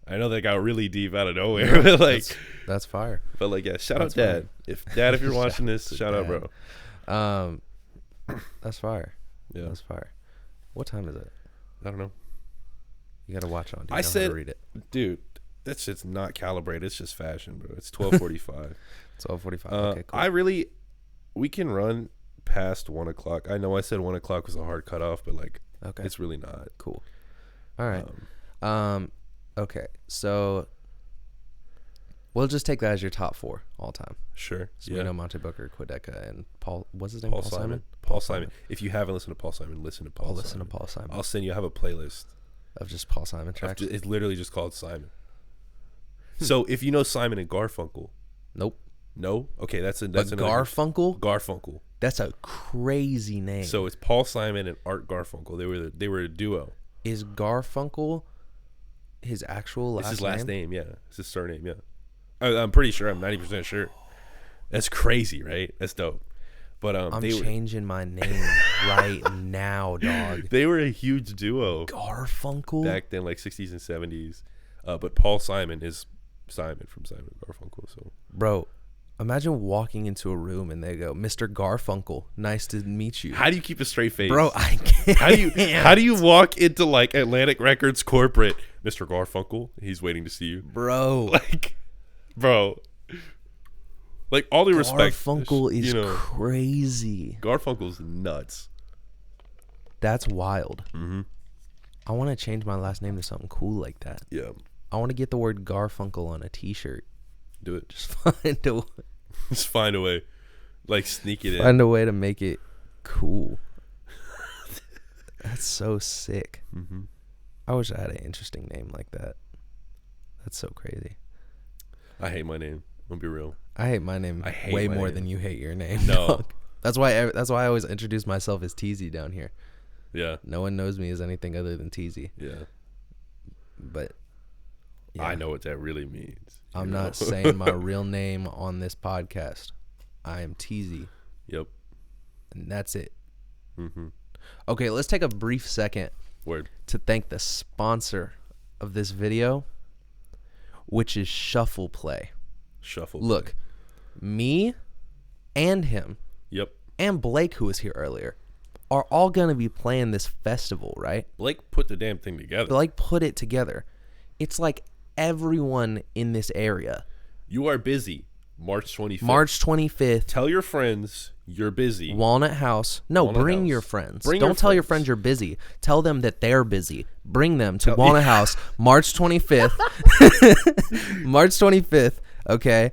I know that got really deep out of nowhere, but like that's fire. But like, yeah, shout out Dad. If you're watching this, shout out, bro. That's fire. Yeah, that's fire. What time is it? I don't know. You got to watch on. I said, read it, dude. That shit's not calibrated. It's just fashion, bro. It's 12:45. 12:45. Okay, cool. We can run past 1 o'clock. I know I said 1 o'clock was a hard cutoff, but like, okay, it's really not. Cool. All right. Okay, so we'll just take that as your top 4 all time. Sure. So we know Monte Booker, Quedeca, and Paul. What's his name? Paul Simon. Paul Simon. If you haven't listened to Paul Simon, listen to Paul. I'll listen to Paul Simon. I'll send you. I have a playlist of just Paul Simon tracks. It's literally just called Simon. So if you know Simon and Garfunkel. Nope. No? Okay, that's Garfunkel? Garfunkel. That's a crazy name. So it's Paul Simon and Art Garfunkel. They were a duo. Is Garfunkel his actual last name? It's his last name, yeah. It's his surname, yeah. I'm pretty sure. I'm 90% sure. That's crazy, right? That's dope. But I'm changing my name right now, dog. They were a huge duo. Garfunkel? Back then, like 60s and 70s. But Paul Simon is Simon from Simon and Garfunkel. So, bro, imagine walking into a room and they go, "Mr. Garfunkel, nice to meet you." How do you keep a straight face, bro? I can't. How do you walk into like Atlantic Records corporate, Mr. Garfunkel? He's waiting to see you, bro. Like, bro. Like, all due respect, Garfunkel is crazy. Garfunkel's nuts. That's wild. Mm-hmm. I want to change my last name to something cool like that. Yeah. I want to get the word Garfunkel on a T-shirt. Do it. Just find a way. Just find a way. Like, sneak it in. Find a way to make it cool. That's so sick. Mm-hmm. I wish I had an interesting name like that. That's so crazy. I hate my name. I'm gonna be real. I hate my name way more than you hate your name. No. Dog. That's why I always introduce myself as Teezy down here. Yeah. No one knows me as anything other than Teezy. Yeah. But yeah. I know what that really means. I'm not saying my real name on this podcast. I am Teezy. Yep. And that's it. Mm-hmm. Okay, let's take a brief second to thank the sponsor of this video, which is Shuffle Play. Look, me and him. Yep. And Blake, who was here earlier, are all going to be playing this festival, right? Blake put the damn thing together. Blake put it together. It's like everyone in this area. You are busy. March 25th. March 25th. Tell your friends you're busy. Walnut House. No, bring your friends. Don't tell your friends you're busy. Tell them that they're busy. Bring them to Walnut House March 25th. March 25th. Okay.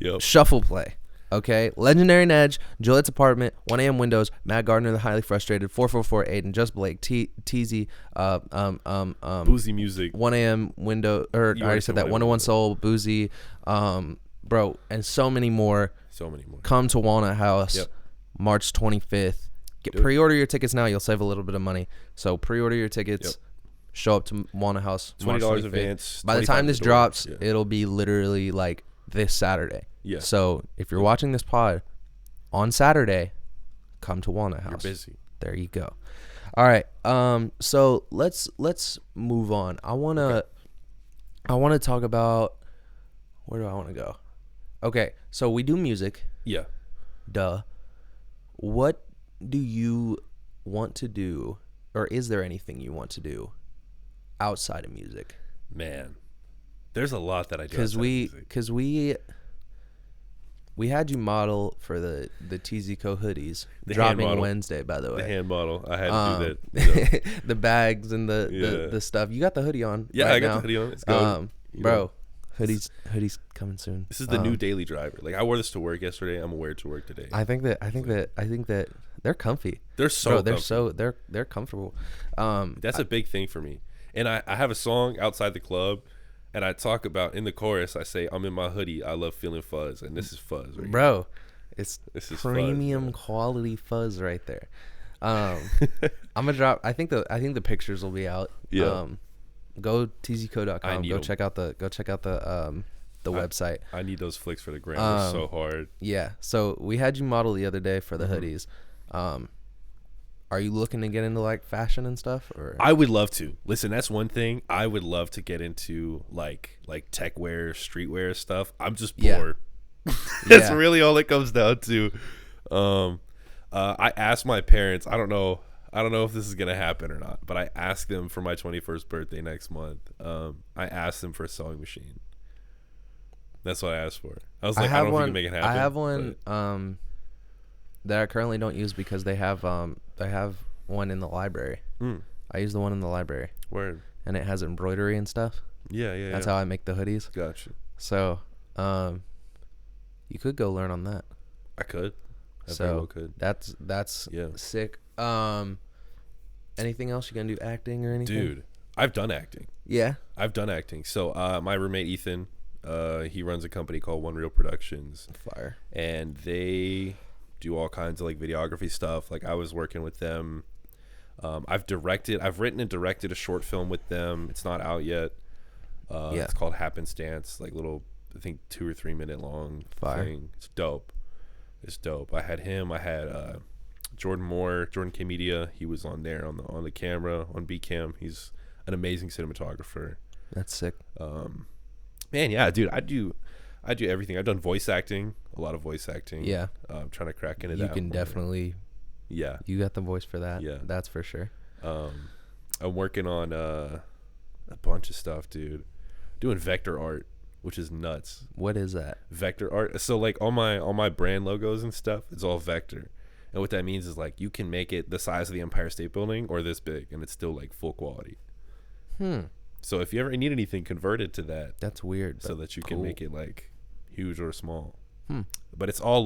Yep. Shuffle Play. Okay. Legendary Nedge, Juliet's Apartment, 1 a.m. Windows, Matt Gardner, the Highly Frustrated, 444Aidan, Just Blake, Teezy, Boozy Music, 1 a.m. Window, or I already said that, 101 Soul, Boozy, bro, and so many more. Come to Walnut House, March 25th. Pre-order your tickets now. You'll save a little bit of money. So pre-order your tickets. Yep. Show up to Walnut House. $20 advance. By the time this drops, it'll be literally like this Saturday. Yeah. So if you're watching this pod on Saturday, come to Walnut House. You're busy. There you go. All right. So let's move on. I wanna talk about, where do I want to go? Okay. So we do music. Yeah. Duh. What do you want to do, or is there anything you want to do outside of music? Man, there's a lot that I do. Because we had you model for the Teezy Co hoodies, dropping Wednesday, by the way. The hand model. I had to do that. The bags and the stuff. You got the hoodie on. Yeah, right I got now. the hoodie on. It's good. Bro, Hoodies coming soon. This is the new daily driver. Like I wore this to work yesterday. I'm gonna wear it to work today. I think that they're comfy. They're so they're comfortable. That's a big thing for me. And I have a song outside the club, and I talk about in the chorus. I say I'm in my hoodie. I love feeling fuzz, and this is fuzz, right bro. This is premium fuzz, quality fuzz right there. I'm gonna drop. I think the pictures will be out. Yeah. Go teezyco.com. Go them. check out the website. I need those flicks for the gram. They're so hard. Yeah. So we had you model the other day for the Mm-hmm. hoodies. Are you looking to get into like fashion and stuff? Or I would love to. Listen, that's one thing. I would love to get into like tech wear, streetwear stuff. I'm just bored. That's really all it comes down to. I asked my parents. I don't know if this is gonna happen or not, but I asked them for my 21st birthday next month. I asked them for a sewing machine. That's what I asked for. I was like, I don't know if we can make it happen. I have one that I currently don't use because they have one in the library. I use the one in the library. Word. And it has embroidery and stuff. Yeah. That's how I make the hoodies. Gotcha. So, you could go learn on that. I could. I so very well could. That's sick. Anything else you gonna do? Acting or anything? Dude, I've done acting. Yeah. I've done acting. So my roommate Ethan, he runs a company called One Reel Productions. Fire. And they do all kinds of like videography stuff. Like I was working with them. I've written and directed a short film with them. It's not out yet. It's called Happenstance. Like little, I think 2 or 3 minute long thing. It's dope. I had him. I had Jordan K Media. He was on there on the camera on B Cam. He's an amazing cinematographer. That's sick. Man, yeah, dude, I do everything. I've done voice acting, a lot of voice acting. Yeah. I'm trying to crack into You that. can definitely. Yeah. You got the voice for that. Yeah. That's for sure. I'm working on a bunch of stuff, dude. Doing vector art, which is nuts. What is that? Vector art. So like all my brand logos and stuff, it's all vector. And what that means is like you can make it the size of the Empire State Building or this big, and it's still like full quality. So if you ever need anything, convert it to that. That's weird. So that you can make it like huge or small. But it's all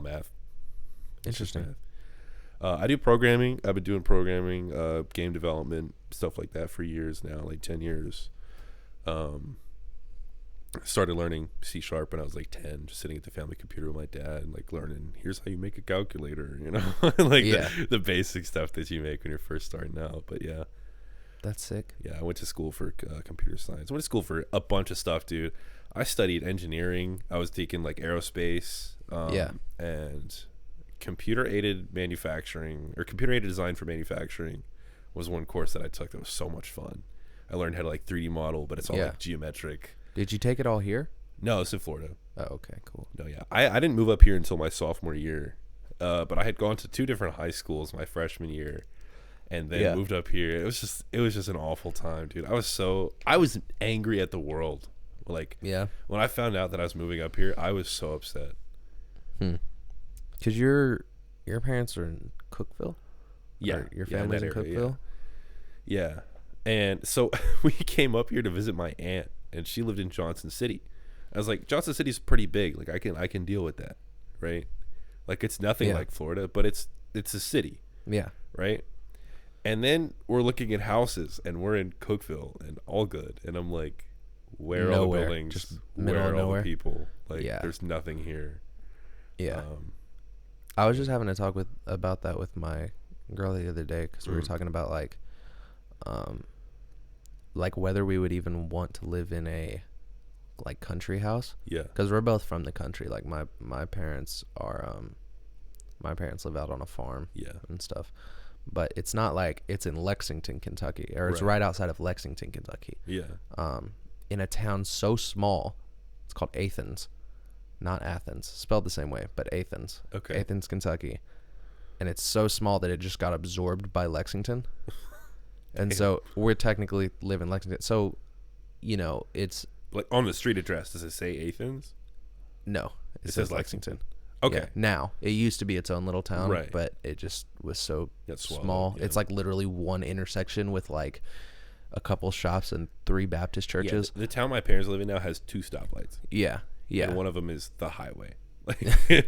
math. Interesting. I do programming. I've been doing programming, game development, stuff like that for years now, like 10 years. Started learning C# when I was like 10, just sitting at the family computer with my dad and like learning, here's how you make a calculator, you know, like the basic stuff that you make when you're first starting out. But yeah. That's sick. Yeah, I went to school for computer science. I went to school for a bunch of stuff, dude. I studied engineering. I was taking like aerospace and computer-aided manufacturing or computer-aided design for manufacturing was one course that I took that was so much fun. I learned how to like 3D model, but it's all like geometric. Did you take it all here? No, it's in Florida. Oh, okay, cool. No, yeah. I didn't move up here until my sophomore year, but I had gone to 2 different high schools my freshman year. And then moved up here. It was just an awful time, dude. I was angry at the world. Like, when I found out that I was moving up here, I was so upset. Cause your parents are in Cookeville. Yeah, or your family's in Cookeville. Yeah, and so we came up here to visit my aunt, and she lived in Johnson City. I was like, Johnson City's pretty big. Like, I can deal with that, right? Like, it's nothing like Florida, but it's a city. Yeah. Right. And then we're looking at houses, and we're in Cookeville, and all good. And I'm like, where are all the buildings? Just where are all nowhere. the people? Like, there's nothing here. Yeah. I was just having a talk about that with my girl the other day because we were talking about like whether we would even want to live in a like country house. Yeah. Because we're both from the country. Like my parents are my parents live out on a farm. Yeah. And stuff. But it's not like it's in Lexington, Kentucky, or it's right outside of Lexington, Kentucky. Yeah. In a town so small, it's called Athens, not Athens, spelled the same way, but Athens. Okay. Athens, Kentucky, and it's so small that it just got absorbed by Lexington, and so we're technically live in Lexington. So, you know, it's like on the street address. Does it say Athens? No, it says Lexington. Okay. Yeah, now it used to be its own little town, but it just was so small. Yeah. It's like literally one intersection with like a couple shops and 3 Baptist churches. The town my parents live in now has 2 stoplights. Yeah. And one of them is the highway. Like,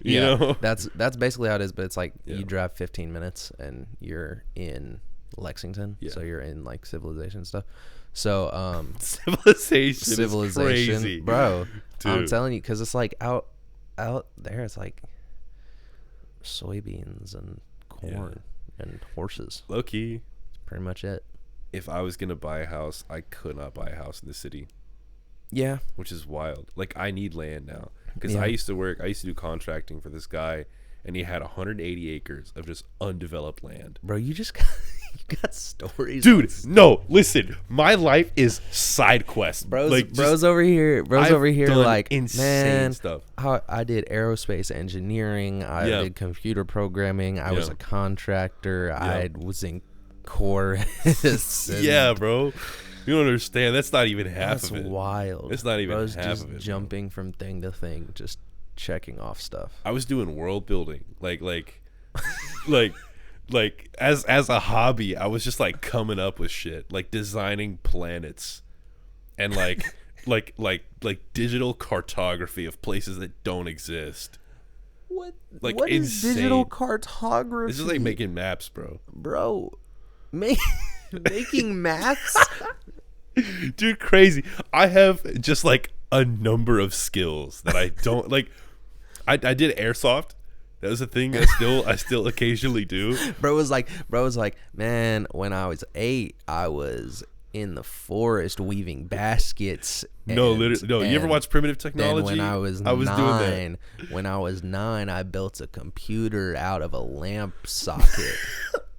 you know, that's basically how it is. But it's like Yeah. you drive 15 minutes and you're in Lexington, so you're in like civilization stuff. So civilization is crazy, bro. Dude. I'm telling you, because it's like out there, it's like soybeans and corn and horses. Low key, That's pretty much it. if I was gonna buy a house, I could not buy a house in the city, Yeah. which is wild. Like, I need land now because Yeah. I used to do contracting for this guy, and he had 180 acres of just undeveloped land. Bro, you got stories, Dude, no, listen, my life is side quest. Bros, like, bros over here, done like, insane man, stuff. I did aerospace engineering. I did computer programming. I was a contractor. I was in chorus. Yeah, bro. You don't understand. That's not even half That's of it. wild. It's not even Bros half just of it. jumping from thing to thing, just checking off stuff. I was doing world building, like as a hobby. I was just like coming up with shit, like designing planets, and like digital cartography of places that don't exist. What? Like, what is digital insane. cartography? It's just like making maps, bro. bro, making maps. Dude, crazy. I have just like a number of skills that I don't like. I did airsoft. That was a thing I still occasionally do. Bro was like, man, when I was 8, I was in the forest weaving baskets. No, literally. No, you ever watch Primitive Technology? Then when I was doing nine, I built a computer out of a lamp socket.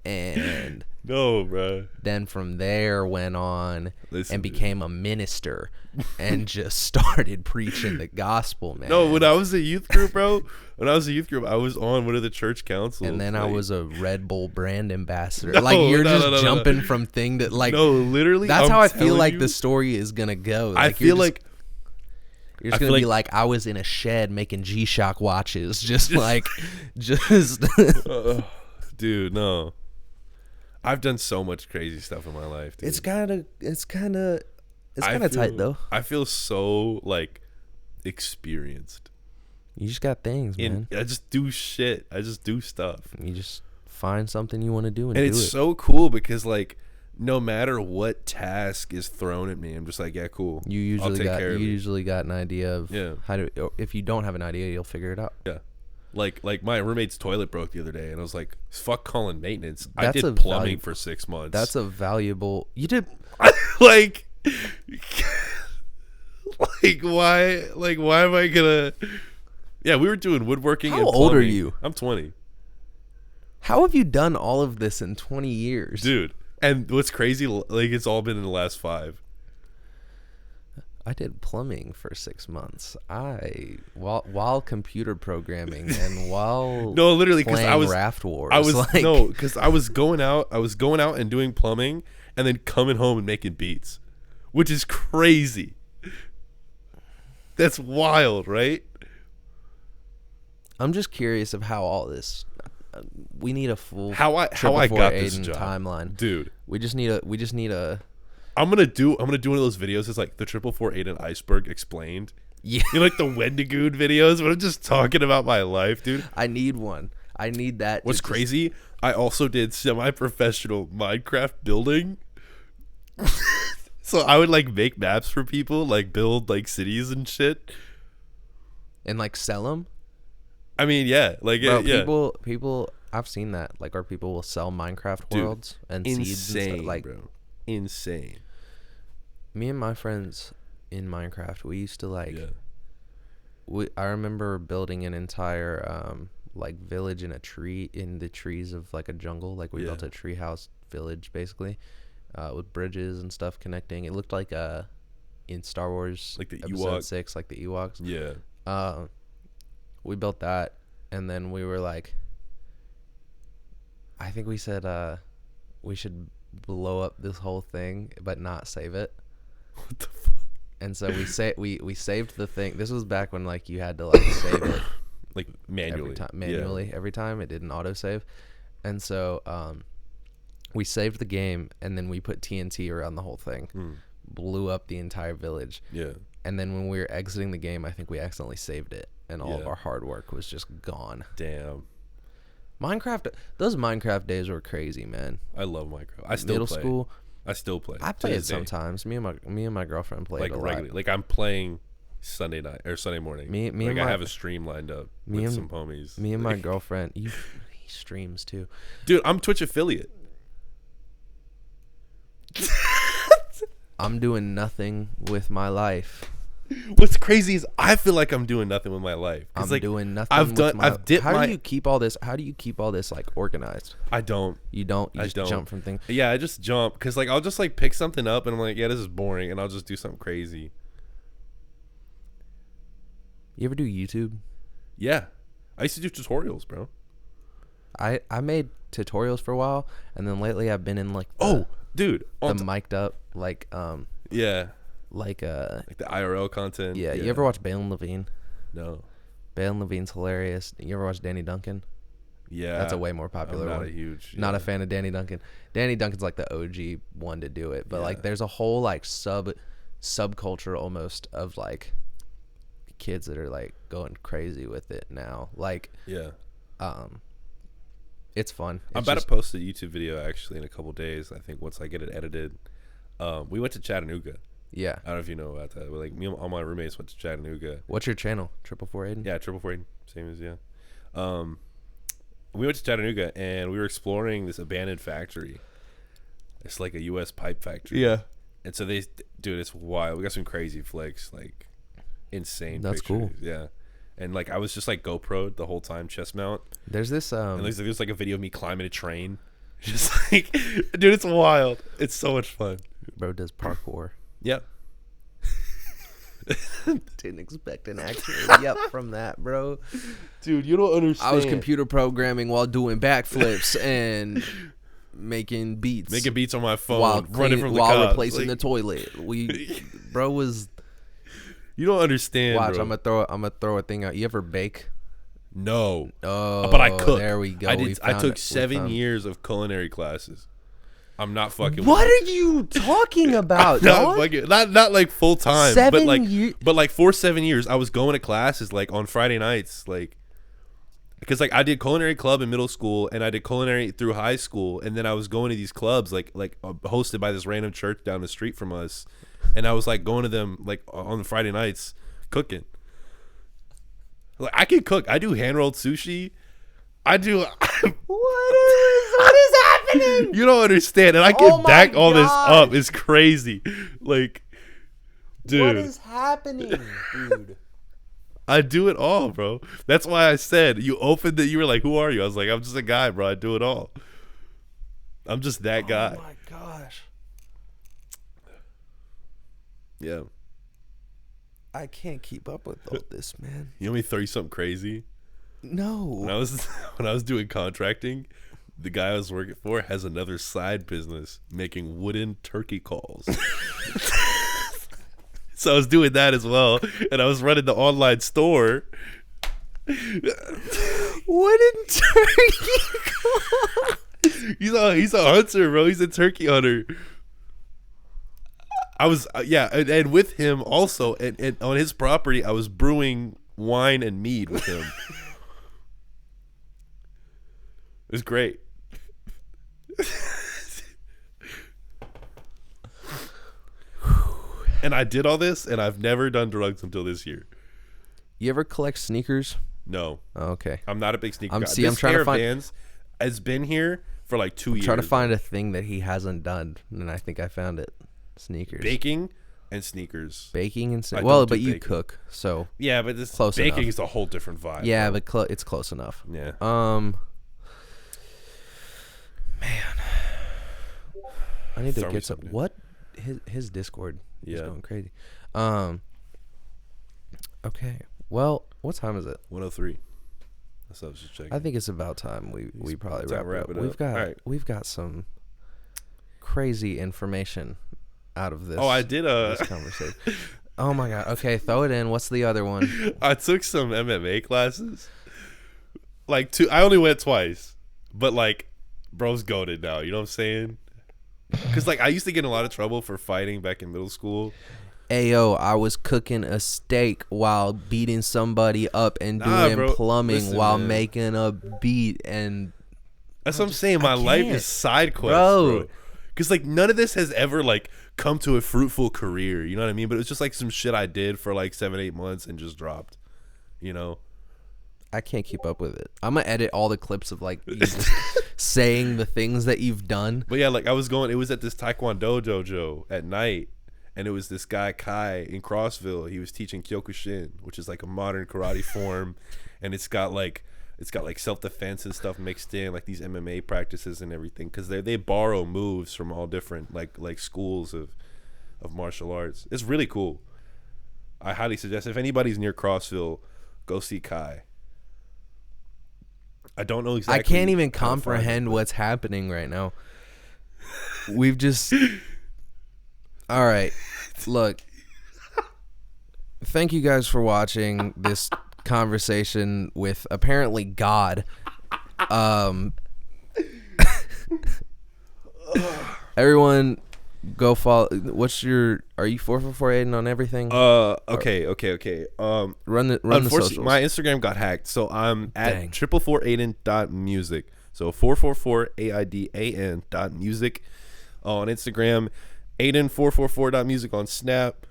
And no, bro. then from there went on Listen, and dude. became a minister and just started preaching the gospel, man. No, when I was a youth group, bro. When I was a youth group, I was on one of the church councils. And then I like- was a Red Bull brand ambassador. No, like you're no, just no, jumping from thing to like. No, literally. That's I'm how I feel telling like you, the story is gonna go. I Like, feel like you're just I gonna feel be like, I was in a shed making G-Shock watches, just like, just. dude, no. I've done so much crazy stuff in my life, dude. It's kind of I tight feel- though. I feel so like experienced. You just got things, man. I just do shit. I just do stuff. You just find something you want to do and And do it's it. so cool because like no matter what task is thrown at me, I'm just like, yeah, cool. You I'll take care of it. usually got an idea of how to. Or if you don't have an idea, you'll figure it out. Yeah. Like my roommate's toilet broke the other day, and I was like, "Fuck calling maintenance." I That's a did plumbing value- for 6 months. That's a valuable. You did. like, why? Like, why am I gonna? Yeah, we were doing woodworking. How and old are plumbing. you? I'm 20, How have you done all of this in 20 years, dude. And what's crazy? Like, it's all been in the last 5. I did plumbing for 6 months. While computer programming and while No, literally, because playing I was Raft Wars. I was like, no, because I was going out and doing plumbing, and then coming home and making beats, which is crazy. That's wild, right? I'm just curious of how all this. We need a full How I got 444 this Aidan job, timeline, dude. We just need a. I'm gonna do one of those videos. It's like the 444Aidan iceberg explained. Yeah, You know, like the Wendigoon videos, but I'm just talking about my life, dude. I need one. I need that. What's crazy? I also did semi-professional Minecraft building. So I would like make maps for people, like build like cities and shit. And like sell them. I mean, yeah, like Bro, yeah, people. I've seen that. Like, where people will sell Minecraft Dude, worlds and seeds and insane, stuff. Like, bro, insane. me and my friends in Minecraft, we used to like. Yeah. I remember building an entire like village in the trees of like a jungle. Like, we built a treehouse village basically, with bridges and stuff connecting. It looked like in Star Wars, Like the Episode Ewok. 6, like the Ewoks. Yeah. We built that, and then we were like, I think we said we should blow up this whole thing but not save it. What the fuck? And so we saved the thing. This was back when like you had to like save it Like manually. every time. Every time it didn't autosave. And so We saved the game, and then we put TNT around the whole thing. Mm. Blew up the entire village. Yeah. And then when we were exiting the game, I think we accidentally saved it, and all of Yeah. our hard work was just gone. Damn. Those Minecraft days were crazy, man. I love Minecraft. I still Middle play. school, I still play. I to play it this day. sometimes. Me and my girlfriend played Like a lot. regularly. Like I'm playing Sunday night or Sunday morning. Me like and I my- have a stream lined up me with and- some homies. Me and my Like, girlfriend, he streams too. dude, I'm Twitch affiliate. I'm doing nothing with my life. What's crazy is I feel like I'm doing nothing with my life. I'm like, doing nothing. I've with done. my, I've dipped how my. do you keep all this? How do you keep all this like organized? I don't. You don't. You I just don't. jump from thing. Yeah, I just jump because like I'll just like pick something up and I'm like, yeah, this is boring, and I'll just do something crazy. You ever do YouTube? Yeah, I used to do tutorials, bro. I made tutorials for a while, and then lately I've been in like Oh, dude. the mic'd up like Yeah, like the IRL content. yeah. You ever watch Balin Levine? No. Balin Levine's hilarious. You ever watch Danny Duncan? Yeah, That's a way more popular I'm not one. a huge. Not yeah. a fan of Danny Duncan. Danny Duncan's like the OG one to do it, but Yeah. like there's a whole like subculture almost of like kids that are like going crazy with it now. Like Yeah, it's fun. I'm It's about just- to post a YouTube video actually in a couple days. I think once I get it edited. We went to Chattanooga. Yeah. I don't know if you know about that. But like me and all my roommates went to Chattanooga. What's your channel? 444Aidan? Yeah, 444, same as yeah. We went to Chattanooga and we were exploring this abandoned factory. It's like a U.S. pipe factory. Yeah. And so dude, it's wild. We got some crazy flicks, like insane. That's pictures. cool. Yeah. And like I was just like GoPro'd the whole time, chest mount. There's this And there's like a video of me climbing a train. Just like, dude, it's wild. It's so much fun. bro does parkour. Yep. Didn't expect an actual yep from that, bro. Dude, you don't understand. I was computer programming while doing backflips and making beats. making beats on my phone, while running from the while cops. replacing the Like, toilet. Bro was you don't understand. watch. Bro. I'm gonna throw a thing out. You ever bake? No. Oh, But I cook. There we go. I We did. I found took it. We 7 found- years of culinary classes. I'm not fucking. What with are you talking about, you. Not, dog? fucking, not like full time, but 7 like, years? but like for 7 years, I was going to classes like on Friday nights, like, because like I did culinary club in middle school and I did culinary through high school, and then I was going to these clubs like hosted by this random church down the street from us, and I was like going to them like on the Friday nights cooking. Like I can cook. I do hand rolled sushi. I do. What is happening? You don't understand, and I can Oh my back all this God. up. It's crazy, like, dude. What is happening, dude? I do it all, bro. That's why I said you opened it. You were like, "Who are you?" I was like, "I'm just a guy, bro. I do it all. I'm just that guy." Oh my gosh. Yeah. I can't keep up with all this, man. You want me to throw you something crazy? When No. I was doing contracting, the guy I was working for has another side business making wooden turkey calls. So I was doing that as well, and I was running the online store. Wooden turkey. He's a hunter, bro. He's a turkey hunter. I was and with him also, and on his property, I was brewing wine and mead with him. It was great. And I did all this, and I've never done drugs until this year. You ever collect sneakers? No, Oh, okay. I'm not a big sneaker I'm- guy. see, I'm This trying to pair of find- Vans has been here for like 2 years. Try to find a thing that he hasn't done, and I think I found it. Sneakers. baking and sneakers. Baking and I sneakers. don't Well, do but you baking. cook, so Yeah, but this Close baking enough. is a whole different vibe. yeah, bro. but it's close enough. yeah. Man, I need to Throw me get some. something. What his Discord is Yeah. going crazy. Okay. Well, what time is it? 103. That's what I was just checking. I think it's about time we probably time wrap to it wrap up. it up. All right. We've got some crazy information out of this. Oh, I did this conversation. Oh my god. Okay, throw it in. What's the other one? I took some MMA classes. Like I only went twice, but like Bro's goated now. You know what I'm saying? Because like I used to get in a lot of trouble for fighting back in middle school. Ayo, I was cooking a steak while beating somebody up and doing bro. plumbing Listen, while man. making a beat, and That's what I'm saying. My life can't. is side quests, Bro. bro. Because like none of this has ever like come to a fruitful career. You know what I mean? But it's just like some shit I did for like 7-8 months and just dropped. You know? I can't keep up with it. I'm gonna edit all the clips of like you just saying the things that you've done. But yeah, like I was going. It was at this Taekwondo dojo at night, and it was this guy Kai in Crossville. He was teaching Kyokushin, which is like a modern karate form, and it's got like self-defense and stuff mixed in, like these MMA practices and everything, because they borrow moves from all different like schools of martial arts. It's really cool. I highly suggest if anybody's near Crossville, go see Kai. I don't know exactly. I can't even how to find comprehend it, what's happening right now. We've just. All right, look. Thank you guys for watching this conversation with apparently God. Everyone, go follow. Are you 444Aidan on everything? Okay. Run the Unfortunately, socials. my Instagram got hacked, so I'm Dang. at 444Aidan.music. So 444Aidan.music on Instagram, Aidan444.music on Snap,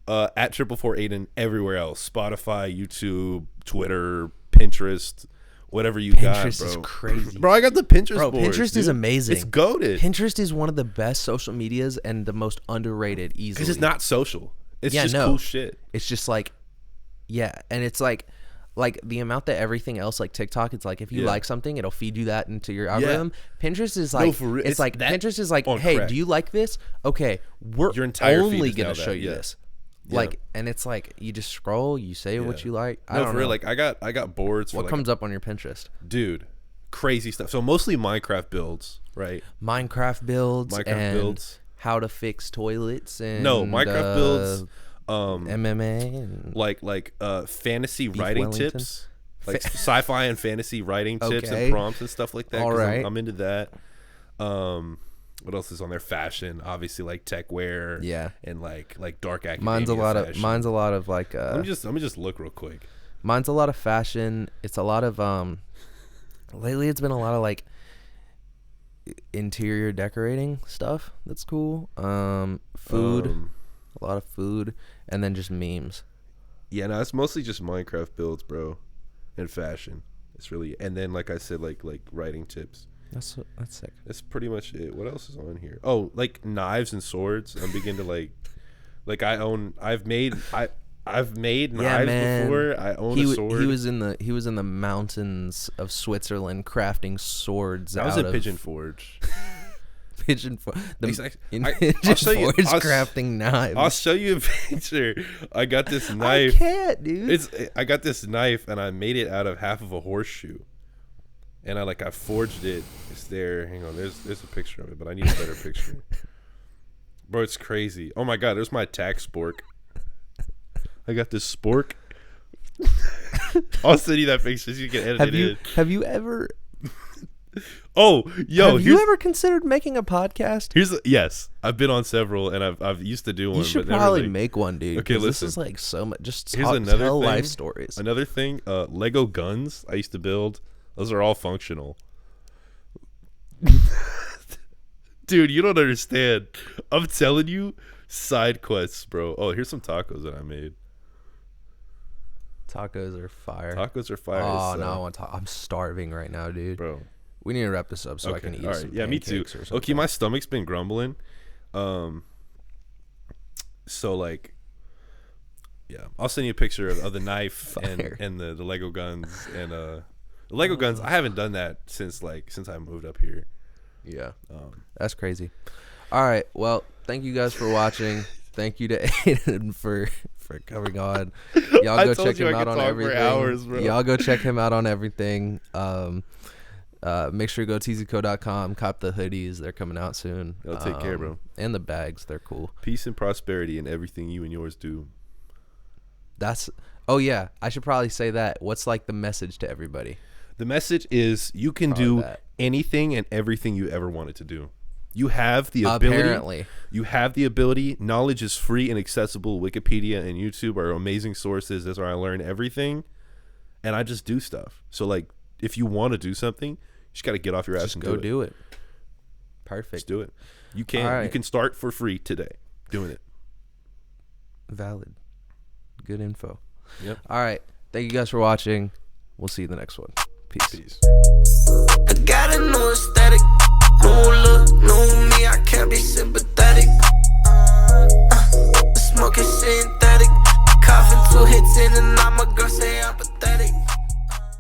at 444Aidan everywhere else: Spotify, YouTube, Twitter, Pinterest, whatever you got, Pinterest bro. is crazy. Bro, I got the Pinterest Bro, boards, Pinterest dude. is amazing. It's goated. Pinterest is one of the best social medias and the most underrated easily. Because it's not social. It's just no. cool shit. It's just like, yeah, and it's like the amount that everything else, like TikTok, it's like if you Yeah. like something, it'll feed you that into your algorithm. Pinterest is No, like, for real. it's It's like that Pinterest is like, on hey, crack. do you like this? Okay, we're Your entire feed only is gonna now show that, you yeah. this. Yeah. Like, and it's like you just scroll, you say what you like. I No, don't for know. real. Like I got boards for What like comes up on your Pinterest? dude, crazy stuff. So mostly Minecraft builds, right? Minecraft builds, Minecraft and builds. how to fix toilets, and No, Minecraft builds. MMA, and Like fantasy writing Wellington? tips, like sci-fi and fantasy writing tips Okay. and prompts and stuff like that. All 'cause right. I'm into that. What else is on there? Fashion, obviously, like tech wear. Yeah. and like dark academia. mine's a lot fashion. of like Let me just look real quick. mine's a lot of fashion. It's a lot of lately it's been a lot of like interior decorating stuff that's cool. Food, a lot of food, and then just memes. Yeah, no, it's mostly just Minecraft builds, bro, and fashion. It's really, and then like I said, like writing tips. That's sick. That's pretty much it. What else is on here? Oh, like knives and swords. I'm beginning to like I've made knives before. I own a sword. He was in the mountains of Switzerland crafting swords. I was out at of Pigeon Forge. Pigeon Forge. I'll Pigeon show you- Forge I'll crafting knives. I'll show you a picture. I got this I knife. can't, dude. I got this knife and I made it out of half of a horseshoe. And I forged it. It's there. Hang on. There's a picture of it, but I need a better picture. Bro, it's crazy. Oh my god, there's my tack spork. I got this spork. I'll send you that picture so you can edit it in. Have you ever Oh, yo, have you ever considered making a podcast? yes. I've been on several and I've used to do one. You should but never, probably like- make one, dude. Okay, 'cause listen. This is like so much. Just Here's talk, another tell thing. life stories. Another thing, Lego guns I used to build. Those are all functional. Dude, you don't understand. I'm telling you, side quests, bro. Oh, here's some tacos that I made. Tacos are fire. Tacos are fire. Oh as, no, I want to. I'm starving right now, dude. bro. We need to wrap this up so I can eat all right. some Yeah, me too. pancakes or something. Okay, my stomach's been grumbling. So like, yeah, I'll send you a picture of the knife and the Lego guns and the Lego guns. I haven't done that since I moved up here. Yeah, that's crazy. All right, well, thank you guys for watching. Thank you to Aiden for coming on. Y'all I go told check you him I out could on talk for everything. hours, bro. Y'all go check him out on everything. Make sure you go teezyco.com, cop the hoodies. They're coming out soon. Y'all take care, bro. And the bags, they're cool. Peace and prosperity in everything you and yours do. Oh yeah, I should probably say that. What's like the message to everybody? The message is you can do anything and everything you ever wanted to do. You have the ability. Apparently. You have the ability. Knowledge is free and accessible. Wikipedia and YouTube are amazing sources. That's where I learn everything. And I just do stuff. So, like, if you want to do something, you just got to get off your ass Just and go do it. do it. Perfect. Just do it. You can. All right. You can start for free today doing it. Valid. Good info. Yep. All right. Thank you guys for watching. We'll see you in the next one. Peace. I got a new aesthetic, new look, new me, I can't be sympathetic. Smoking synthetic, coughing 2 hits in and out, my girl say I'm pathetic.